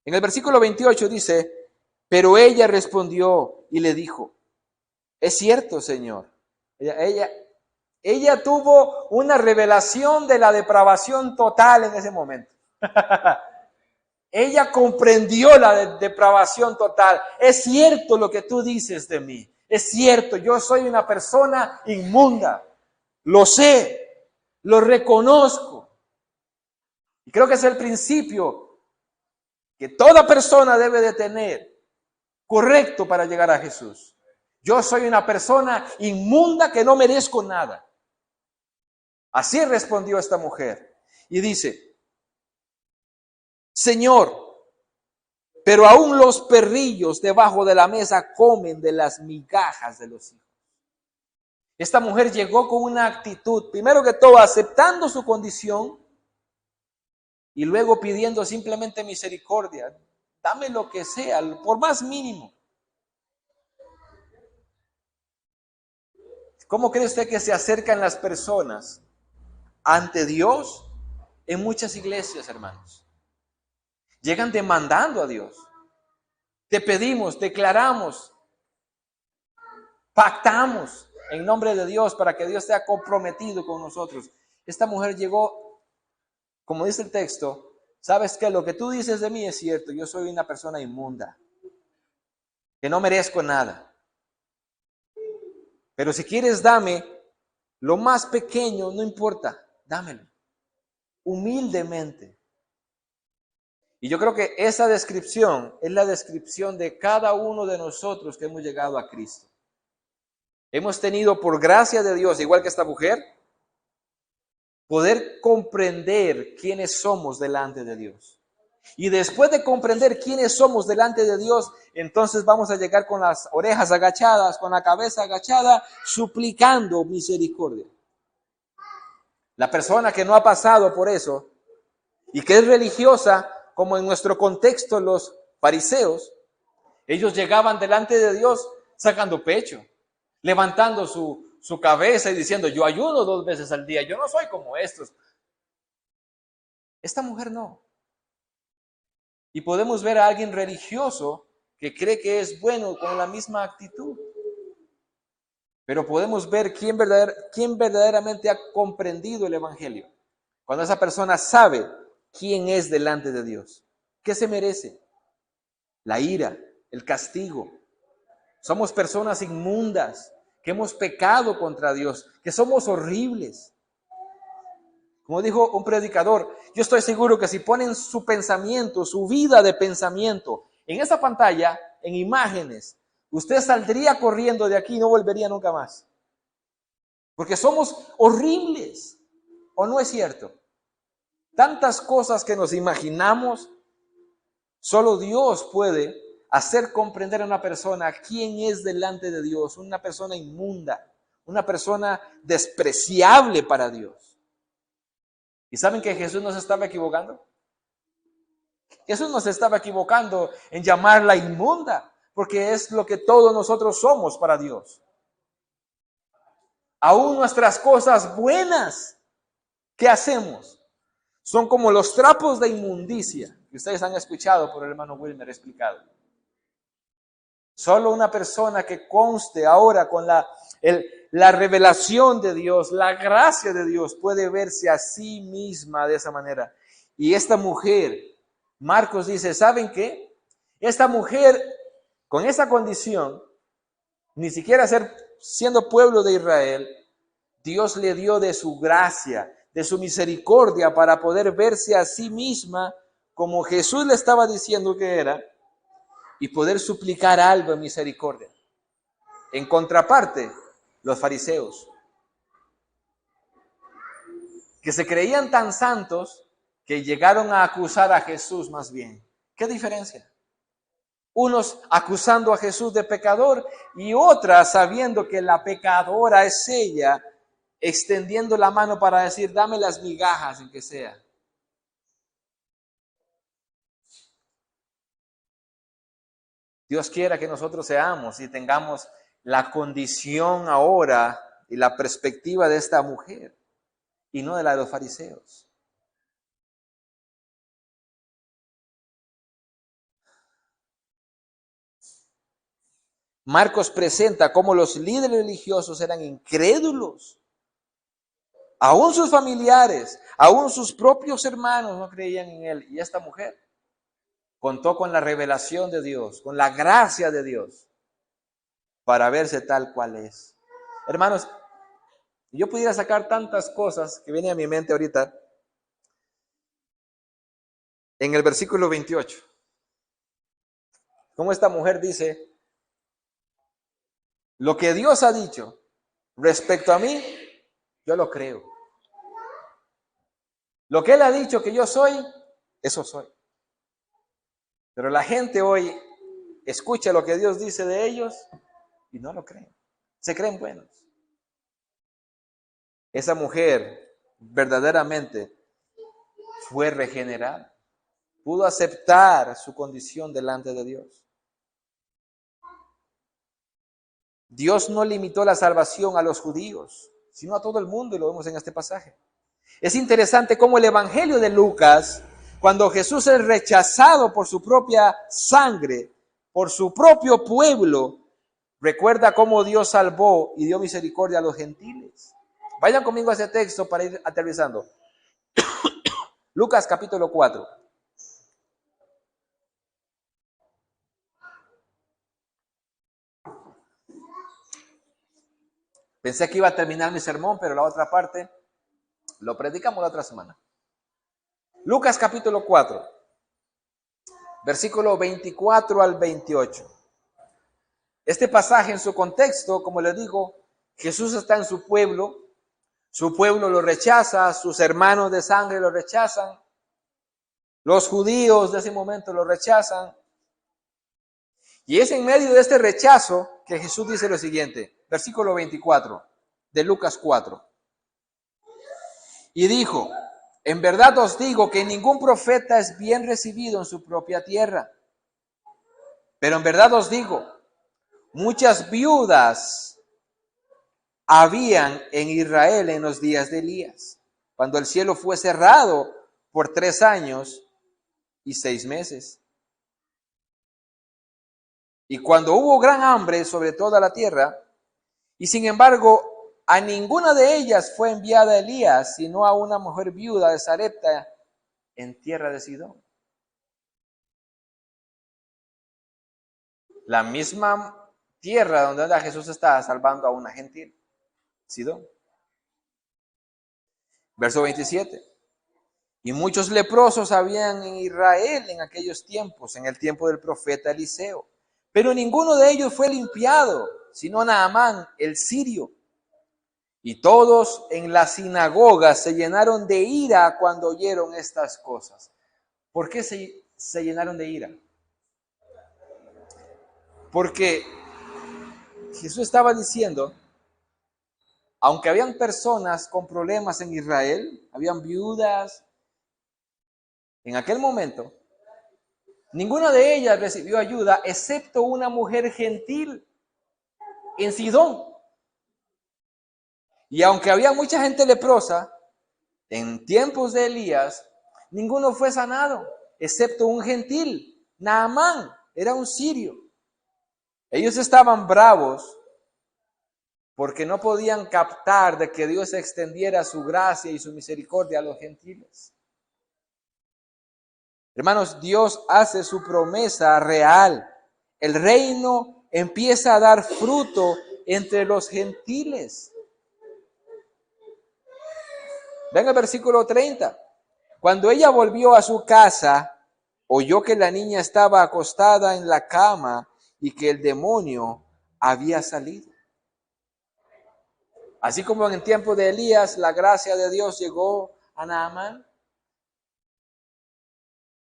En el versículo 28 dice, pero ella respondió y le dijo, es cierto, Señor. Ella tuvo una revelación de la depravación total en ese momento. Ella comprendió la depravación total. Es cierto lo que tú dices de mí. Es cierto, yo soy una persona inmunda. Lo sé, lo reconozco. Y creo que es el principio que toda persona debe de tener correcto para llegar a Jesús. Yo soy una persona inmunda que no merezco nada. Así respondió esta mujer. Y dice, Señor, pero aún los perrillos debajo de la mesa comen de las migajas de los hijos. Esta mujer llegó con una actitud, primero que todo, aceptando su condición y luego pidiendo simplemente misericordia. Dame lo que sea, por más mínimo. ¿Cómo cree usted que se acercan las personas ante Dios en muchas iglesias, hermanos? Llegan demandando a Dios. Te pedimos, declaramos, pactamos en nombre de Dios para que Dios sea comprometido con nosotros. Esta mujer llegó, como dice el texto, ¿sabes qué? Lo que tú dices de mí es cierto. Yo soy una persona inmunda, que no merezco nada. Pero si quieres, dame lo más pequeño, no importa, dámelo. Humildemente. Y yo creo que esa descripción es la descripción de cada uno de nosotros que hemos llegado a Cristo. Hemos tenido, por gracia de Dios, igual que esta mujer, poder comprender quiénes somos delante de Dios. Y después de comprender quiénes somos delante de Dios, entonces vamos a llegar con las orejas agachadas, con la cabeza agachada, suplicando misericordia. La persona que no ha pasado por eso y que es religiosa, como en nuestro contexto los fariseos, ellos llegaban delante de Dios sacando pecho, levantando su cabeza y diciendo, yo ayuno 2 veces al día, yo no soy como estos. Esta mujer no. Y podemos ver a alguien religioso que cree que es bueno con la misma actitud. Pero podemos ver quién verdaderamente ha comprendido el Evangelio. Cuando esa persona sabe quién es delante de Dios. ¿Qué se merece? La ira, el castigo. Somos personas inmundas, que hemos pecado contra Dios, que somos horribles. Como dijo un predicador, yo estoy seguro que si ponen su pensamiento, su vida de pensamiento en esa pantalla, en imágenes, usted saldría corriendo de aquí y no volvería nunca más. Porque somos horribles, ¿o no es cierto? Tantas cosas que nos imaginamos, solo Dios puede hacer comprender a una persona quién es delante de Dios, una persona inmunda, una persona despreciable para Dios. ¿Y saben que Jesús no se estaba equivocando? Jesús no se estaba equivocando en llamarla inmunda, porque es lo que todos nosotros somos para Dios. Aún nuestras cosas buenas, ¿qué hacemos? Son como los trapos de inmundicia que ustedes han escuchado por el hermano Wilmer explicado. Solo una persona que conste ahora con la revelación de Dios, la gracia de Dios, puede verse a sí misma de esa manera. Y esta mujer, Marcos dice, ¿saben qué? Esta mujer, con esa condición, ni siquiera siendo pueblo de Israel, Dios le dio de su gracia, de su misericordia para poder verse a sí misma como Jesús le estaba diciendo que era y poder suplicar algo en misericordia. En contraparte, los fariseos, que se creían tan santos que llegaron a acusar a Jesús más bien. ¿Qué diferencia? Unos acusando a Jesús de pecador y otras sabiendo que la pecadora es ella, extendiendo la mano para decir, dame las migajas en que sea. Dios quiera que nosotros seamos y tengamos la condición ahora y la perspectiva de esta mujer y no de la de los fariseos. Marcos presenta cómo los líderes religiosos eran incrédulos. Aún sus familiares, aún sus propios hermanos no creían en él. Y esta mujer contó con la revelación de Dios, con la gracia de Dios, para verse tal cual es. Hermanos, yo pudiera sacar tantas cosas que vienen a mi mente ahorita. En el versículo 28, como esta mujer dice, lo que Dios ha dicho respecto a mí, yo lo creo. Lo que Él ha dicho que yo soy, eso soy. Pero la gente hoy escucha lo que Dios dice de ellos y no lo creen. Se creen buenos. Esa mujer verdaderamente fue regenerada. Pudo aceptar su condición delante de Dios. Dios no limitó la salvación a los judíos, sino a todo el mundo, y lo vemos en este pasaje. Es interesante cómo el Evangelio de Lucas, cuando Jesús es rechazado por su propia sangre, por su propio pueblo, recuerda cómo Dios salvó y dio misericordia a los gentiles. Vayan conmigo a ese texto para ir aterrizando. Lucas capítulo 4. Pensé que iba a terminar mi sermón, pero la otra parte lo predicamos la otra semana. Lucas capítulo 4, versículo 24 al 28. Este pasaje en su contexto, como les digo, Jesús está en su pueblo lo rechaza, sus hermanos de sangre lo rechazan, los judíos de ese momento lo rechazan. Y es en medio de este rechazo que Jesús dice lo siguiente, versículo 24 de Lucas 4. Y dijo, en verdad os digo que ningún profeta es bien recibido en su propia tierra. Pero en verdad os digo, muchas viudas habían en Israel en los días de Elías, cuando el cielo fue cerrado por 3 años y 6 meses. Y cuando hubo gran hambre sobre toda la tierra, y sin embargo a ninguna de ellas fue enviada Elías, sino a una mujer viuda de Sarepta en tierra de Sidón. La misma tierra donde Jesús estaba salvando a una gentil, Sidón. Verso 27. Y muchos leprosos habían en Israel en aquellos tiempos, en el tiempo del profeta Eliseo. Pero ninguno de ellos fue limpiado, sino Naamán, el sirio. Y todos en la sinagoga se llenaron de ira cuando oyeron estas cosas. ¿Por qué se llenaron de ira? Porque Jesús estaba diciendo, aunque habían personas con problemas en Israel, habían viudas, en aquel momento, ninguna de ellas recibió ayuda excepto una mujer gentil en Sidón. Y aunque había mucha gente leprosa, en tiempos de Elías, ninguno fue sanado, excepto un gentil, Naamán, era un sirio. Ellos estaban bravos porque no podían captar de que Dios extendiera su gracia y su misericordia a los gentiles. Hermanos, Dios hace su promesa real. El reino empieza a dar fruto entre los gentiles. Ven al versículo 30. Cuando ella volvió a su casa, oyó que la niña estaba acostada en la cama y que el demonio había salido. Así como en el tiempo de Elías, la gracia de Dios llegó a Naamán,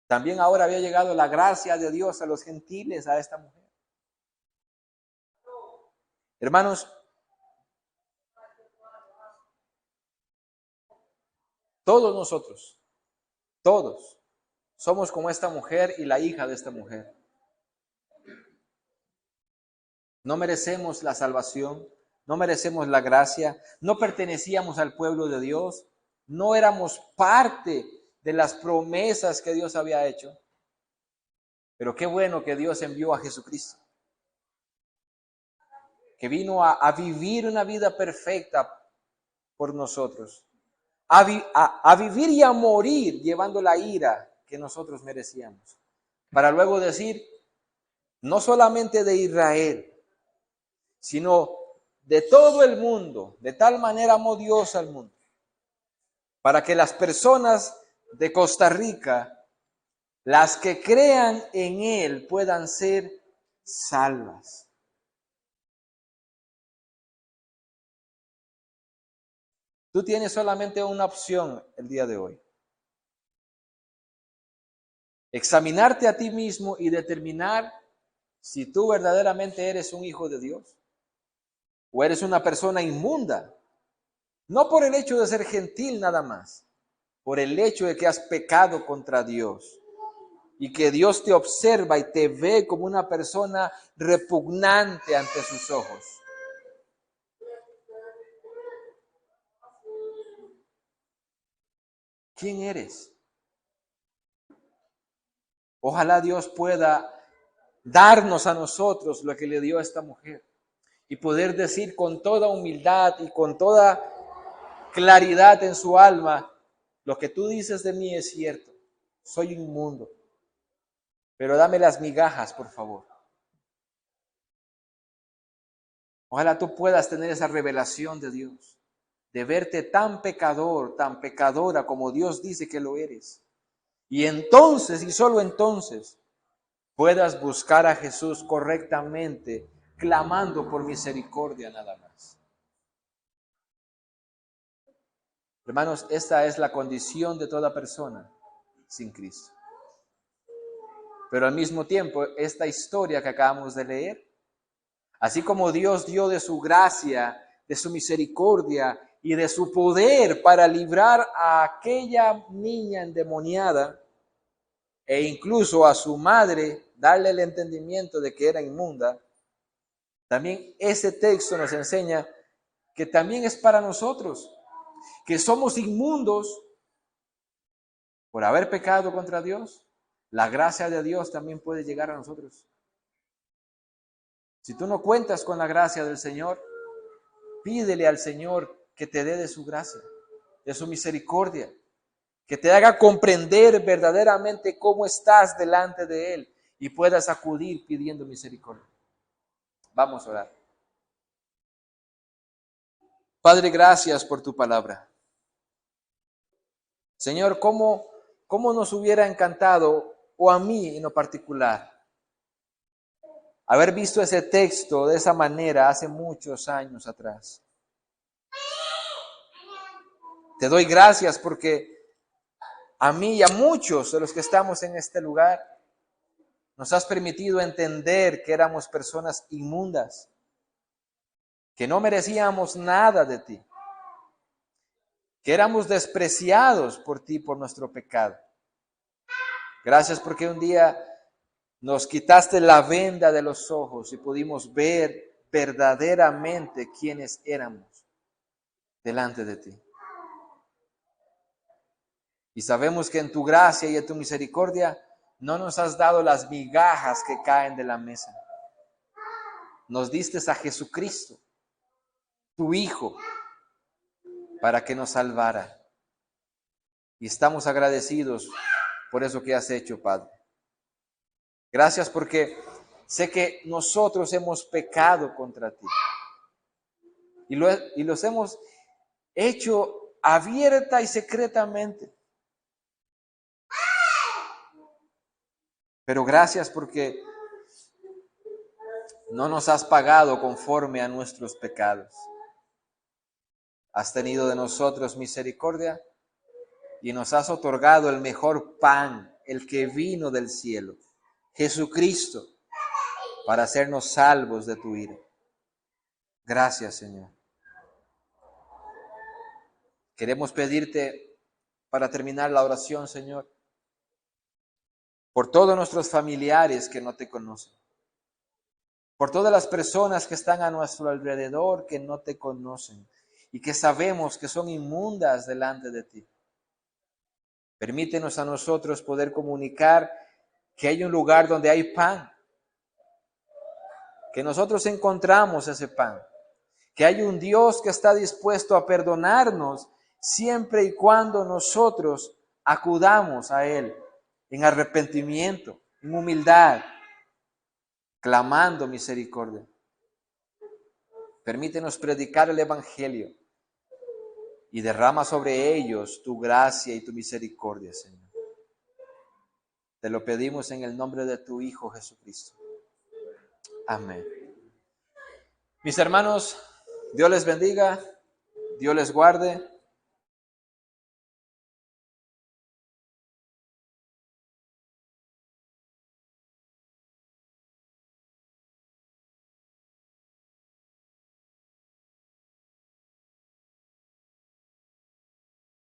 también ahora había llegado la gracia de Dios a los gentiles, a esta mujer. Hermanos, todos nosotros, todos, somos como esta mujer y la hija de esta mujer. No merecemos la salvación, no merecemos la gracia, no pertenecíamos al pueblo de Dios, no éramos parte de las promesas que Dios había hecho. Pero qué bueno que Dios envió a Jesucristo, que vino a vivir una vida perfecta por nosotros, a vivir y a morir llevando la ira que nosotros merecíamos, para luego decir, no solamente de Israel, sino de todo el mundo, de tal manera amó Dios al mundo, para que las personas de Costa Rica, las que crean en Él, puedan ser salvas. Tú tienes solamente una opción el día de hoy. Examinarte a ti mismo y determinar si tú verdaderamente eres un hijo de Dios o eres una persona inmunda. No por el hecho de ser gentil nada más, por el hecho de que has pecado contra Dios y que Dios te observa y te ve como una persona repugnante ante sus ojos. ¿Quién eres? Ojalá Dios pueda darnos a nosotros lo que le dio a esta mujer y poder decir con toda humildad y con toda claridad en su alma, lo que tú dices de mí es cierto, soy inmundo, pero dame las migajas, por favor. Ojalá tú puedas tener esa revelación de Dios, de verte tan pecador, tan pecadora como Dios dice que lo eres. Y entonces, y solo entonces, puedas buscar a Jesús correctamente, clamando por misericordia nada más. Hermanos, esta es la condición de toda persona sin Cristo. Pero al mismo tiempo, esta historia que acabamos de leer, así como Dios dio de su gracia, de su misericordia y de su poder para librar a aquella niña endemoniada e incluso a su madre, darle el entendimiento de que era inmunda, también ese texto nos enseña que también es para nosotros, que somos inmundos por haber pecado contra Dios. La gracia de Dios también puede llegar a nosotros. Si tú no cuentas con la gracia del Señor, pídele al Señor que te dé de su gracia, de su misericordia, que te haga comprender verdaderamente cómo estás delante de Él y puedas acudir pidiendo misericordia. Vamos a orar. Padre, gracias por tu palabra. Señor, ¿cómo nos hubiera encantado, o a mí en lo particular, haber visto ese texto de esa manera hace muchos años atrás? Te doy gracias porque a mí y a muchos de los que estamos en este lugar nos has permitido entender que éramos personas inmundas, que no merecíamos nada de ti, que éramos despreciados por ti por nuestro pecado. Gracias porque un día nos quitaste la venda de los ojos y pudimos ver verdaderamente quiénes éramos delante de ti. Y sabemos que en tu gracia y en tu misericordia no nos has dado las migajas que caen de la mesa. Nos diste a Jesucristo, tu Hijo, para que nos salvara. Y estamos agradecidos por eso que has hecho, Padre. Gracias porque sé que nosotros hemos pecado contra ti. Y los hemos hecho abierta y secretamente. Pero gracias porque no nos has pagado conforme a nuestros pecados. Has tenido de nosotros misericordia y nos has otorgado el mejor pan, el que vino del cielo, Jesucristo, para hacernos salvos de tu ira. Gracias, Señor. Queremos pedirte, para terminar la oración, Señor, por todos nuestros familiares que no te conocen, por todas las personas que están a nuestro alrededor que no te conocen y que sabemos que son inmundas delante de ti. Permítenos a nosotros poder comunicar que hay un lugar donde hay pan, que nosotros encontramos ese pan, que hay un Dios que está dispuesto a perdonarnos siempre y cuando nosotros acudamos a Él en arrepentimiento, en humildad, clamando misericordia. Permítenos predicar el Evangelio y derrama sobre ellos tu gracia y tu misericordia, Señor. Te lo pedimos en el nombre de tu Hijo Jesucristo. Amén. Mis hermanos, Dios les bendiga, Dios les guarde.